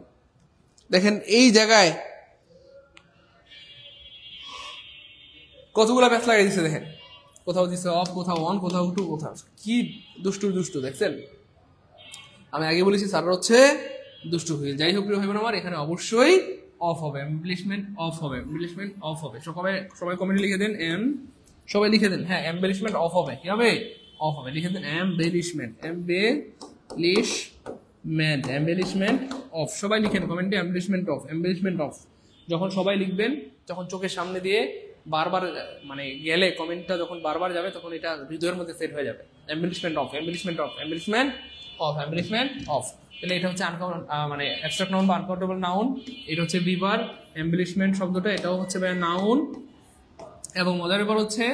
S1: দেখেন এই জায়গায় কতগুলা প্যাচ লাগিয়ে দিচ্ছে, দেখেন কোথাও দিচ্ছে অফ, কোথাও অন, কোথাও টু, কোথাও কি দুষ্টু দুষ্টু, দেখছেন? আমি আগে বলেছি স্যার হচ্ছে দুষ্টু হয়ে। যাই হোক প্রিয় ভাই বোন আমার, এখানে অবশ্যই অফ হবে, এমবেলিশমেন্ট অফ হবে, এমবেলিশমেন্ট অফ হবে। সবাই কমেন্টে লিখে দেন, সবাই লিখে দেন, হ্যাঁ, এমবেলিশমেন্ট অফ হবে। কি হবে? অফ হবে, লিখে দেন এমবেলিশমেন্ট, এমবেলিশমেন্ট, এমবেলিশমেন্ট অফ। সবাই লিখেন কমেন্টে এমবেলিশমেন্ট অফ, এমবেলিশমেন্ট অফ। যখন সবাই লিখবেন, তখন চোখের সামনে দিয়ে বারবার মানে গেলে কমেন্টটা যখন বারবার যাবে, তখন এটা হৃদয়ের মধ্যে সেট হয়ে যাবে। Embellishment of, embellishment of, embellishment of, embellishment of. তাহলে এটা হচ্ছে মানে অ্যাবস্ট্রাক্ট নাউন বা আনকাউন্টেবল নাউন। এটা হচ্ছে বিভার, এমবেলিশমেন্ট শব্দটা এটাও হচ্ছে নাউন। এবং মজার ব্যাপার হচ্ছে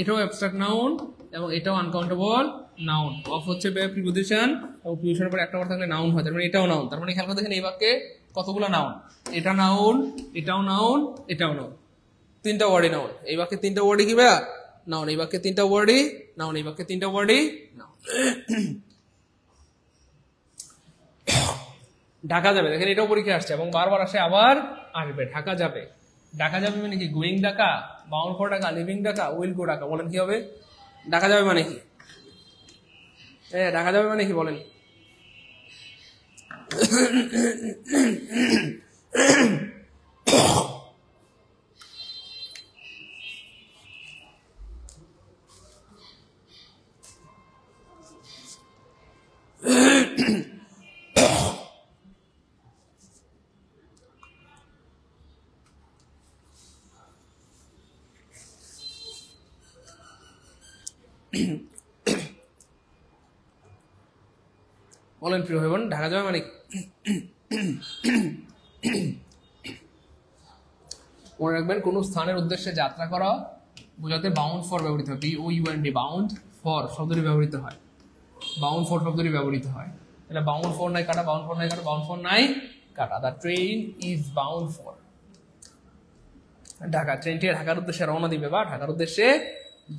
S1: এটাও অ্যাবস্ট্রাক্ট নাউন এবং এটাও আনকাউন্টেবল নাউন। অফ হচ্ছে প্রিপোজিশন, এবং প্রিপোজিশনের পরে একটা ওয়ার্ড থাকলে নাউন হয়, তার মানে এটাও নাউন। তার মানে খেয়াল করে দেখেন এই বাক্যে কতগুলো নাউন, এটা নাউন, এটাও নাউন, এটাও নাউন, তিনটা ওয়ার্ডই নাউন। এই বাক্যে তিনটা ওয়ার্ডই কি ভাইয়া? নাউন। এই বাক্যে 3টা ওয়ার্ডই নাউন, এই বাক্যে 3টা ওয়ার্ডই নাউন। ঢাকা যাবে, দেখেন এটাও পরীক্ষা আসছে এবং বারবার আসে, আবার আসবে। ঢাকা যাবে, ঢাকা যাবে মানে কি? Going Dhaka, bound for Dhaka, living Dhaka, will go Dhaka. বলেন কি হবে? ঢাকা যাবে মানে কি? ঢাকা যাবে মানে কি বলেন? বলেন প্রিয় ভাই বোন, ঢাকা যাবে মানে মনে রাখবেন, কোন স্থানের উদ্দেশ্যে যাত্রা করা বোঝাতে বাউন্ড ফর ব্যবহৃত হয়। BOUND, বাউন্ড ফর শব্দটি ব্যবহৃত হয়, বাউন্ড ফর শব্দটি ব্যবহৃত হয়। তাহলে বাউন্ড ফর নাই কাটা, বাউন্ড ফর নাই কাটা, বাউন্ড ফর নাই কাটা। The train is bound for Dhaka. ট্রেনটি ঢাকার উদ্দেশ্যে রওনা দিবে বা ঢাকার উদ্দেশ্যে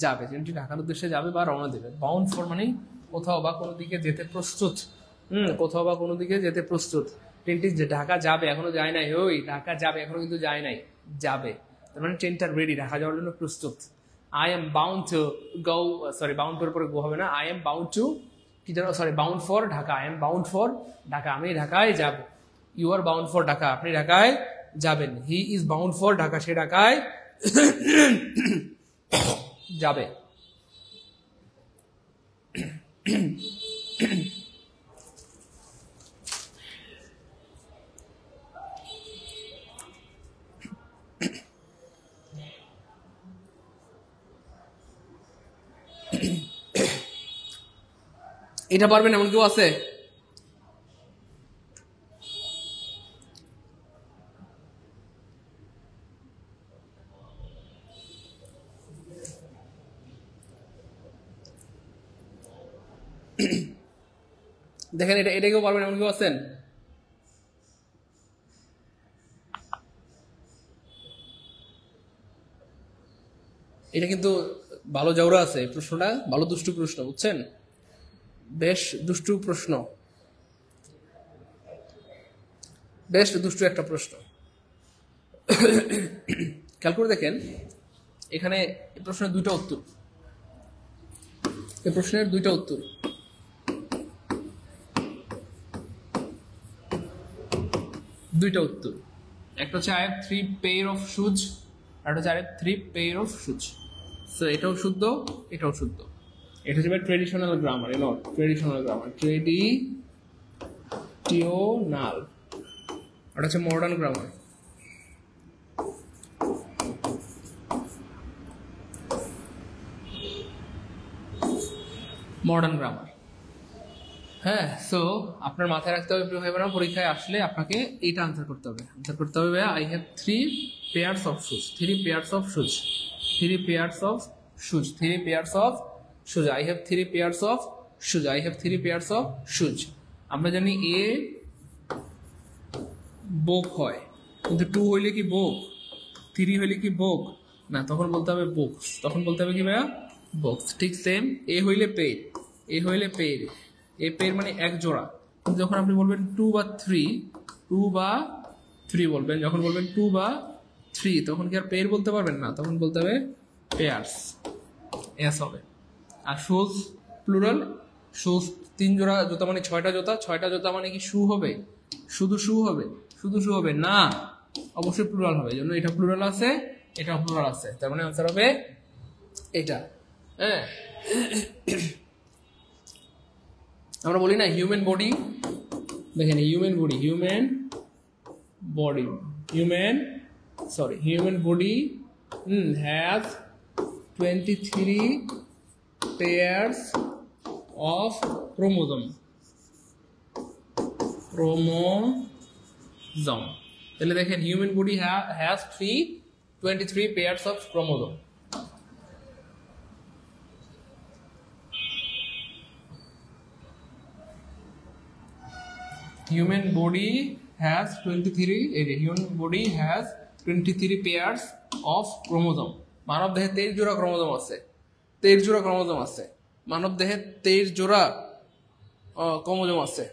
S1: যাবে। ট্রেনটি ঢাকার উদ্দেশ্যে যাবে বা রওনা দিবে। বাউন্ড ফর মানে কোথাও বা কোনো দিকে যেতে প্রস্তুত। কোথাও বা কোনো দিকে যেতে প্রস্তুত। ট্রেনটি ঢাকা যাবে, এখনো যায় নাই। ওই ঢাকা যাবে, এখনো কিন্তু যায় নাই, যাবে। তার মানে ট্রেনটা রেডি, ঢাকা যাওয়ার জন্য প্রস্তুত। I am bound to go, sorry bound for পরে গো হবে না, আই এম বাউন্ড টু কি যেন, sorry bound for Dhaka, I am bound for Dhaka, আমি ঢাকায় যাব। You are bound for Dhaka, আপনি ঢাকায় যাবেন। He is bound for Dhaka, সে ঢাকায় যাবে। এটা পারবেন এমন কেউ আছে? দেখেন এটা কেউ পারবেন এমন কেউ আছেন? এটা কিন্তু ভালো জাউরা আছে, প্রশ্নটা ভালো দুষ্টু প্রশ্ন, বুঝছেন? বেশ দুষ্টু প্রশ্ন, বেশ দুষ্টু একটা প্রশ্ন। খেয়াল করে দেখেন, এখানে এই প্রশ্নের 2টা উত্তর, এই প্রশ্নের 2টা উত্তর। একটা হচ্ছে I have 3 pair of shoes, আর একটা হচ্ছে I have 3 pair of shoes। So এটাও শুদ্ধ, এটাও শুদ্ধ। এটা হচ্ছে ট্রেডিশনাল গ্রামার, এলো ট্রেডিশনাল গ্রামার, ট্রেডিশনাল। এটা হচ্ছে মডার্ন গ্রামার। Modern grammar. হ্যাঁ, সো আপনার মাথায় রাখতে হবে প্রিয় ভাই বোনেরা, পরীক্ষায় আসলে আপনাকে এইটা আনসার করতে হবে। আনসার করতে হবে I have 3 pairs of shoes, 3 pairs of shoes, 3 pairs of shoes, 3 pairs of shoes, I have 3 pairs of shoes, I have 3 pairs of shoes। আমরা জানি এ বোক হয়, কিন্তু 2 হইলে কি বোক, 3 হইলে কি বোক না, তখন বলতে হবে বুকস, তখন বলতে হবে কি ভাইয়া, বক্স। ঠিক সেম, এ হইলে পের, এ হইলে পের, এ পের মানে এক জোড়া। কিন্তু যখন আপনি বলবেন 2 বা 3, 2 বা 3 বলবেন, যখন বলবেন 2 বা 3 তখন কি আর পের বলতে পারবেন না, তখন বলতে হবে পেয়ার্স, এস হবে। আর শুজ প্লুরাল, শুজ 3 জোড়া জুতা মানে 6টা জুতা, 6টা জুতা মানে কি শু হবে, শুধু শু হবে, শুধু শু হবে না, অবশ্যই প্লুরাল হবে। এই জন্য এটা প্লুরাল আছে, এটা প্লুরাল আছে, তার মানে আনসার হবে এটা। হ্যাঁ, আমরা বলি না হিউম্যান বডি, দেখেন human body, human body has 23 pairs of chromosome, তাহলে দেখেন human body has 23 pairs of chromosome। Human body has 23 pairs of chromosome। মানব দেহে 23 জোড়া ক্রোমোজোম আছে। 23 জোড়া ক্রোমোজোম আছে, মানব দেহে 23 জোড়া ক্রোমোজোম আছে।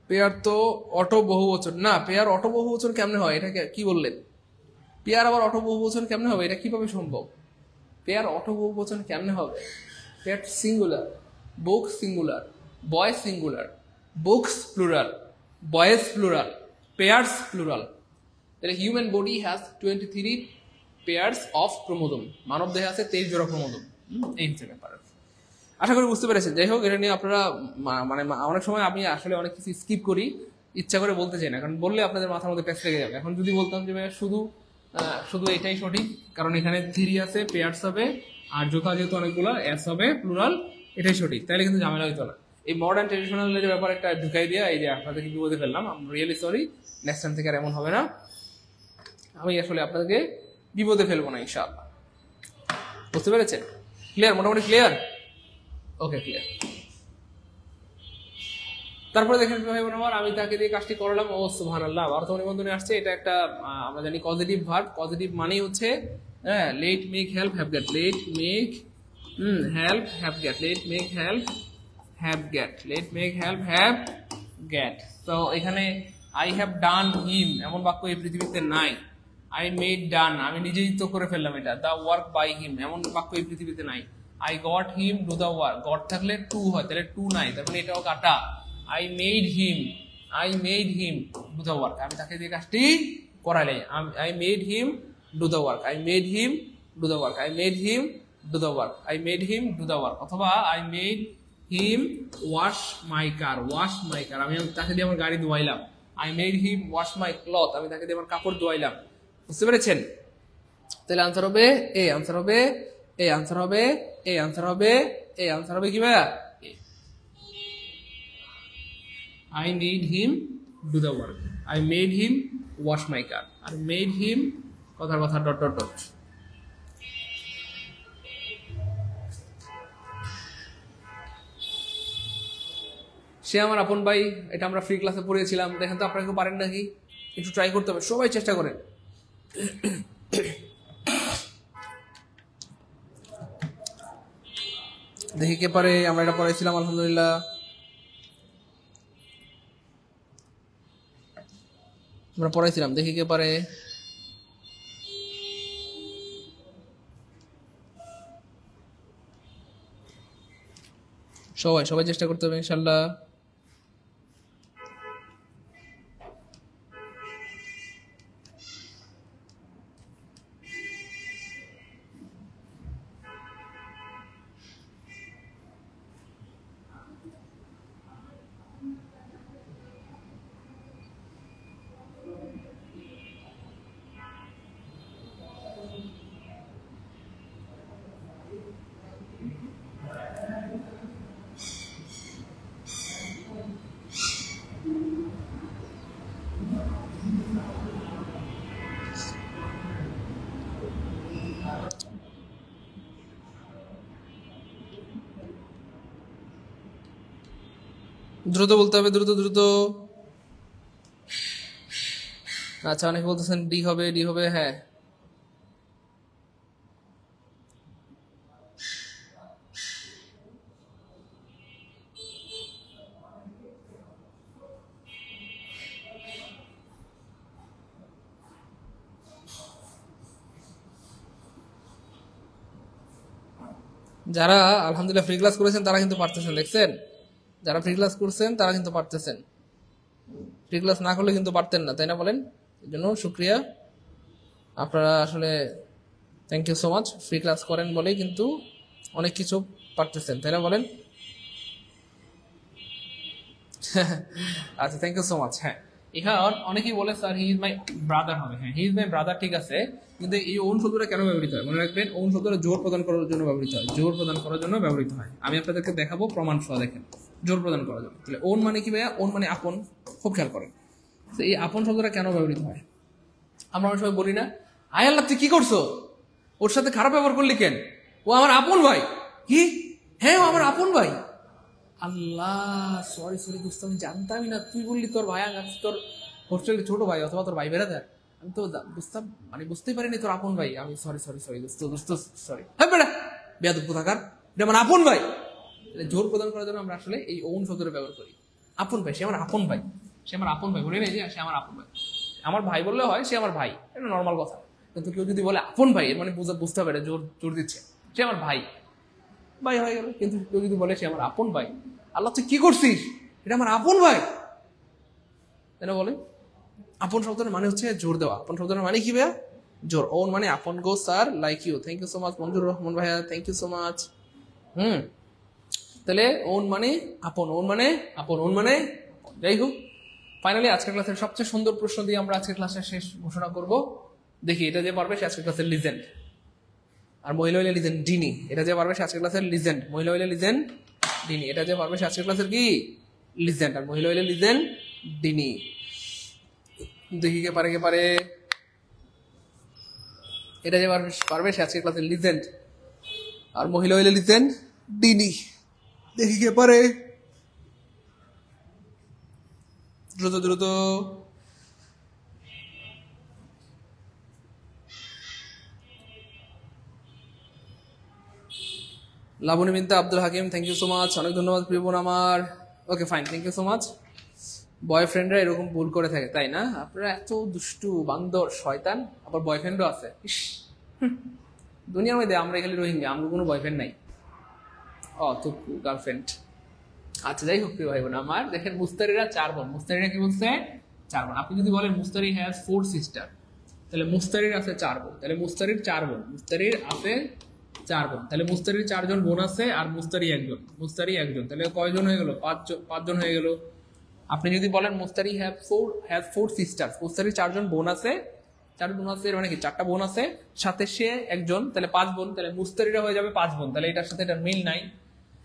S1: পেয়ার তো অটো বহুবচন না, পেয়ার অটো বহুবচন কেমনে হয়, এটা কি বললেন? পেয়ার আবার অটো বহুবচন কেমনে হবে, এটা কিভাবে সম্ভব? পেয়ার অটো বহুবচন কেমনে হবে? Pair singular, book singular, boy singular, books plural, boys plural, pairs plural. তাহলে human body has 23 pairs of chromosome, মানব দেহে আছে 23 জোড়া ক্রোমোজোম। এই হচ্ছে ব্যাপার। আশা করি বুঝতে পেরেছেন। যাই হোক, এটা নিয়ে আপনারা মানে অনেক সময় আমি আসলে অনেক কিছু স্কিপ করি, ইচ্ছা করে বলতে চাই না, কারণ বললে আপনাদের মাথার মধ্যে প্যাচ লেগে যাবে। এখন যদি বলতাম যে শুধু এটাই সঠিক, কারণ এখানে 3 আছে, পেয়ার্স হবে, আর জোথা যেহেতু অনেকগুলো, এস হবে প্লুরাল, এটাই সঠিক, তাহলে কিন্তু ঝামেলা হইতো না। এই মডার্ন ট্রেডিশনালের ব্যাপার একটা ঢুকাই দিয়া এই যে আপনাদেরকে বিপদে ফেললাম। আমি রিয়েলি সরি, নেক্সট টাইম থেকে আর এমন হবে না। আমি আসলে আপনাদেরকে বিপদে ফেলবো না ইনশাআল্লাহ। বুঝতে পেরেছেন? ক্লিয়ার? মোটামুটি ক্লিয়ার? ওকে, ক্লিয়ার। তারপরে দেখেন ভাই বোন আমার, আমি তাকে দিয়ে কাজটি করলাম। ও সুবহানাল্লাহ, অর্থ নিবন্ধনে আসছে এটা একটা আমরা জানি পজিটিভ ভার্ব। পজিটিভ মানেই হচ্ছে late make help have get, late make help have get, late make help have get, late make help have get. তো এখানে আই হ্যাভ ডান হিম এমন বাক্য এই পৃথিবীতে নাই। আই মেড ডান, আমি নিজেই তো করে ফেললাম এটা। দ্য ওয়ার্ক বাই হিম এমন বাক্য এই পৃথিবীতে নাই। I got him do the work, goat থাকলে টু হয়, তাহলে টু নাই, তার মানে এটাও কাটা। I made him do the work, আমি তাকে দিয়ে কাজটি করাইলাই। I made him do the work, I made him do the work, I made him do the work, I made him do the work। অথবা I made him wash my car, wash my car, আমি তাকে দিয়ে আমার গাড়ি ধোয়াইলাম। I made him wash my cloth, আমি তাকে দিয়ে আমার কাপড় ধোয়াইলাম। বুঝতে পেরেছেন? তাহলে আনসার হবে এ, আনসার হবে এ, আনসার হবে এ, আনসার হবে এ, আনসার হবে কি ভাইয়া? I made him do the work, I made him wash my car, I made him কথার কথা ডট ডট ডট। সে আমার আপন ভাই, এটা আমরা ফ্রি ক্লাসে পড়িয়েছিলাম। দেখেন তো আপনারা কেউ পারেন নাকি? একটু ট্রাই করতে হবে, সবাই চেষ্টা করেন। দেখি কে পারে। আমরা এটা পড়াইছিলাম আলহামদুলিল্লাহ। আমরা পড়াইছিলাম, দেখি কে পারে। সবাই চেষ্টা করতে হবে ইনশাল্লাহ। দ্রুত বলতে হবে, দ্রুত দ্রুত। আচ্ছা, অনেকে বলতেছেন ডি হবে, ডি হবে। হ্যাঁ, যারা আলহামদুলিল্লাহ ফ্রি ক্লাস করেছেন তারা কিন্তু পারতেছেন, দেখছেন? যারা ফ্রি ক্লাস করছেন তারা কিন্তু পারতেছেন, ফ্রি ক্লাস না করলে কিন্তু পারতেন না, তাই না বলেন? এই জন্য শুক্রিয়া, আপনারা আসলে thank you so much. Free class করেন বলেই কিন্তু অনেক কিছু পারতেছেন, তাই না বলেন? আচ্ছা, থ্যাংক ইউ সো মাচ। হ্যাঁ, এখানে অনেকেই বলে sir he is my brother হবে। হ্যাঁ, হি ইজ মাই ব্রাদার, ঠিক আছে, কিন্তু এই ওন শব্দটা কেন ব্যবহৃত হয় মনে রাখবেন। ওন শব্দটা জোর প্রদান করার জন্য ব্যবহৃত হয়, জোর প্রদান করার জন্য ব্যবহৃত হয়। আমি আপনাদেরকে দেখাবো প্রমাণ সহ, দেখেন, জোর প্রদান করার জন্য। তাহলে ওন মানে কি ভাইয়া? ওন মানে আপন। খুব খেয়াল করেন, এই আপন শব্দটা কেন ব্যবহৃত হয়। আমরা অনেক সময় বলি না, আয় আল্লাহ তুই কি করছো, ওর সাথে খারাপ ব্যবহার করলি কেন, ও আমার আপন ভাই। কি? হ্যাঁ, ও আমার আপন ভাই। আল্লাহ, সরি দোস্ত, আমি জানতামই না। তুই বললি তোর ভাই, তোর হোস্টেলের ছোট ভাই অথবা তোর ভাই বেড়াদার, আমি তো বুঝতেই পারিনি তোর আপন ভাই। আমি সরি দোস্ত সরি। হ্যাঁ বেটা বেয়াদব কোথাকার, এটা আমার আপন ভাই। জোর প্রদান করার জন্য আমরা আসলে এই ওন শব্দটা ব্যবহার করি। আপন ভাই, সে আমার আপন ভাই, সে আমার আপন ভাই, বলে নেই যে সে আমার আপন ভাই। আমার ভাই বললে হয় সে আমার ভাই, এটা নর্মাল কথা। কিন্তু কেউ যদি বলে আপন ভাই, এর মানে বুঝতে হবে জোর দিচ্ছে সে আমার ভাই, ভাই হয়ে গেল। কিন্তু কেউ যদি বলে সে আমার আপন ভাই, আল্লাহ তুই কি করছিস, এটা আমার আপন ভাই, তাই না? বলেন আপন শব্দের মানে হচ্ছে জোর দেওয়া। আপন শব্দের মানে কি ভাইয়া? জোর। ওন মানে আপন। Go sir, like you, thank you so much Manzur Rahman ভাইয়া, থ্যাংক ইউ সো মাচ। তাহলে ওন মানে আপন, ওন মানে আপন, ওন মানে যাই হোক। ফাইনালি আজকের ক্লাসের সবচেয়ে সুন্দর প্রশ্ন দিয়ে আমরা আজকের ক্লাসের শেষ ঘোষণা করব। দেখি এটা যে পারবে সে আজকের ক্লাসের লিজেন্ড, আর মহিলা হইলে লিজেন্ড ডিনি। এটা যে পারবে সে আজকের ক্লাসের লিজেন্ড, মহিলা হইলে লিজেন্ড ডিনি। এটা যে পারবে সে আজকের ক্লাসের কি লিজেন্ড, আর মহিলা হইলে লিজেন্ড ডিনি। দেখি কে পারে। এটা যে পারবে সে আজকের ক্লাসের লিজেন্ড, আর মহিলা হইলে লিজেন্ড ডিনি। দেখি কে পারে, দ্রুত। Laboni Binte Abdul Hakim, thank you so much, অনেক ধন্যবাদ প্রিয় বোন আমার। Okay fine, thank you so much. বয়ফ্রেন্ডরা এরকম ভুল করে থাকে তাই না? আপনারা এত দুষ্টু বান্দর শয়তান, আবার বয়ফ্রেন্ডও আছে। ইস, দুনিয়ার মধ্যে আমরা খালি রোহিঙ্গা, আমার কোনো বয়ফ্রেন্ড নাই। তো গার্লফ্রেন্ড। আচ্ছা যাই হোক প্রিয় ভাই বোন আমার, দেখেন মুস্তারিরা 4 বোন। মুস্তারিরা কি বলছে? 4 বোন। আপনি যদি বলেন মুস্তারি হ্যাজ 4 সিস্টার, তাহলে মুস্তারির আছে 4 বোন, তাহলে মুস্তারির 4 বোন, মুস্তারির আছে 4 বোন, তাহলে মুস্তারির 4 জন বোন আছে, আর মুস্তারি একজন, মুস্তারি একজন, তাহলে কয়জন হয়ে গেল? 5 জন হয়ে গেল। আপনি যদি বলেন মুস্তারি হ্যাজ 4 সিস্টার্স, মুস্তারির 4 জন বোন আছে, 4 বোন আছে মানে কি 4টা বোন আছে, সাথে সে একজন, তাহলে 5 বোন, তাহলে মুস্তারিরা হয়ে যাবে 5 বোন, তাহলে এটার সাথে এটার মিল নাই।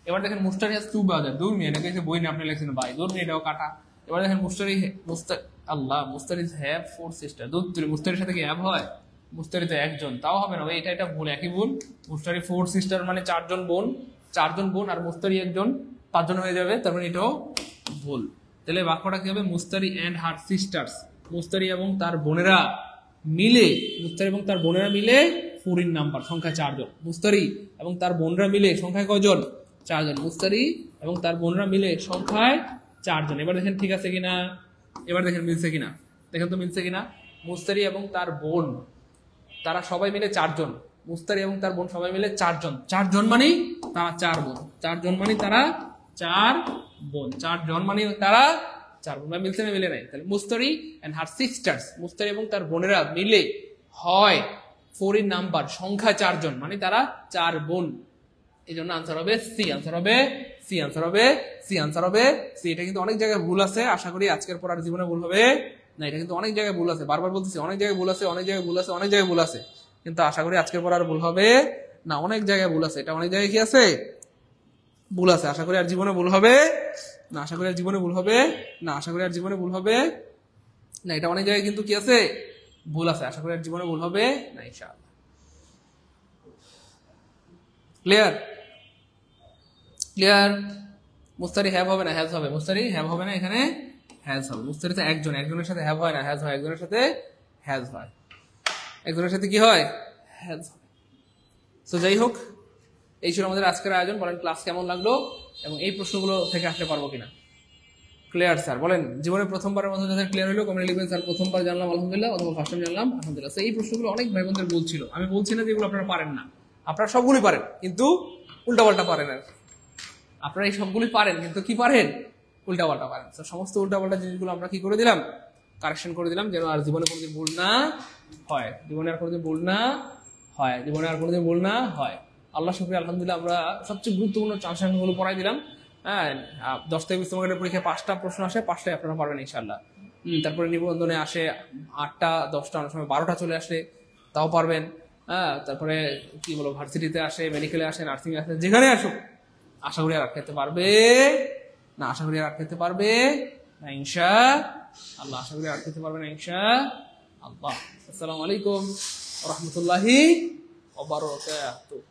S1: এবার দেখেন মুস্তারি হ্যাজ 2 ব্রাদার, 2 মেয়ে, নাকি বই না আপনি লিখছেন ভাই, 2 মেয়ে, এটাও কাটা। এবার দেখেন মুস্তারি হ্যাভ 4 সিস্টার, মুস্তারির সাথে কি হ্যাভ হয়? মুস্তারিতে একজন, তাও হবে না, এটা ভুল, একই ভুল। মুস্তারি 4 সিস্টার মানে 4 জন বোন, 4 জন বোন, আর মুস্তারি একজন, 5 জন হয়ে যাবে, তার মানে এটাও ভুল। তাহলে বাক্যটা কি হবে? Mustari and her sisters, Mustari এবং তার বোনেরা মিলে, মুস্তারি এবং তার বোনেরা মিলে 4 ইন নাম্বার, সংখ্যা 4 জন। মুস্তারি এবং তার বোনরা মিলে সংখ্যায় কয়জন? 4 জন। মুস্তারি এবং তার বোনরা মিলে সংখ্যায় 4 জন। এবার দেখেন ঠিক আছে কিনা, এবার দেখেন মিলছে কিনা, দেখেন তো মিলছে কিনা। মুস্তারি এবং তার বোন তারা সবাই মিলে 4 জন, মুস্তারি এবং তার বোন সবাই মিলে 4 জন, 4 জন মানে তারা 4 বোন, 4 জন মানে তারা 4 বোন, 4 জন মানে তারা 4 বোন। মিলছে না মিলে নাই? তাহলে Mustari and her sisters, Mustari এবং তার বোনেরা মিলে হয় 4 ইন নাম্বার, সংখ্যা 4 জন, মানে তারা 4 বোন। এই জন্য আনসার হবে সি, আনসার হবে সি, আনসার হবে সি, আনসার হবে সি। এটা কিন্তু অনেক জায়গায় ভুল আছে, আশা করি আজকের পর আর জীবনে ভুল হবে না। এটা কিন্তু অনেক জায়গায় ভুল আছে, বারবার বলতেছি অনেক জায়গায় ভুল আছে, অনেক জায়গায় ভুল আছে, অনেক জায়গায় ভুল আছে, কিন্তু আশা করি আজকের পর আর ভুল হবে না। অনেক জায়গায় ভুল আছে, এটা অনেক জায়গায় কি আছে? ভুল আছে। আশা করি আর জীবনে ভুল হবে না, আশা করি আর জীবনে ভুল হবে না, আশা করি আর জীবনে ভুল হবে না। এটা অনেক জায়গায় কিন্তু কি আছে? ভুল আছে। আশা করি আর জীবনে ভুল হবে না ইনশাআল্লাহ। ক্লিয়ার? ক্লিয়ার? মুস্তারি হ্যাভ হবে না, হ্যাজ হবে। মুস্তারি হ্যাভ হবে না, এখানে হ্যাজ হবে। মুস্তারিতে একজন, একজনের সাথে হ্যাভ হয় না, হ্যাজ হয়। একজনের সাথে হ্যাজ হয়, একজনের সাথে কি হয়? হ্যাজ হয়। তো যাই হোক, এই ছিল আমাদের আজকের আয়োজন। বলেন ক্লাস কেমন লাগলো এবং এই প্রশ্নগুলো থেকে আসতে পারবো কিনা? Clear sir? বলেন জীবনে প্রথমবারের মতো যাদের ক্লিয়ার হলো কমেন্ট লিখবেন স্যার প্রথমবার জানলাম আলহামদুলিল্লাহ, অথবা ফার্স্ট টাইম জানলাম আলহামদুলিল্লাহ। এই প্রশ্নগুলো অনেক ভাই বোনদের বলছিল, আমি বলছি না যেগুলো আপনারা পারেন না, আপনারা সবগুলি পারেন, কিন্তু উল্টাপাল্টা পারেন। আর আপনারা এই সবগুলি পারেন, কিন্তু কি পারেন? উল্টাপাল্টা পারেন। তো সমস্ত উল্টাপাল্টা জিনিসগুলো আমরা কি করে দিলাম? কারেকশন করে দিলাম, যেন আর জীবনে কোনোদিন ভুল না হয়, জীবনে আর কোনোদিন ভুল না হয়, জীবনে আর কোনোদিন ভুল না হয়। আল্লাহ শুকরিয়া, আলহামদুলিল্লাহ আমরা সবচেয়ে গুরুত্বপূর্ণ চান্সগুলো পড়াই দিলাম। হ্যাঁ, 10 থেকে 20 মার্কের পরীক্ষায় 5টা প্রশ্ন আসে, 5টাই আপনারা পারবেন ইনশাআল্লাহ। তারপরে নিবন্ধনে আসে 8টা 10টা, অনেক সময় 12টা চলে আসে, তাও পারবেন। হ্যাঁ, তারপরে কি বলো, ভার্সিটিতে আসে, মেডিকেলে আসে, নার্সিং আসে, যেখানে আসুক আশা করি আর আটকাতে পারবে না, আশা করি আর আটকাতে পারবে না ইনশাআল্লাহ, আশা করি আটকাতে পারবে না ইনশাআল্লাহ। আসসালামু আলাইকুম ওয়া রাহমাতুল্লাহি ওয়া বারাকাতুহু।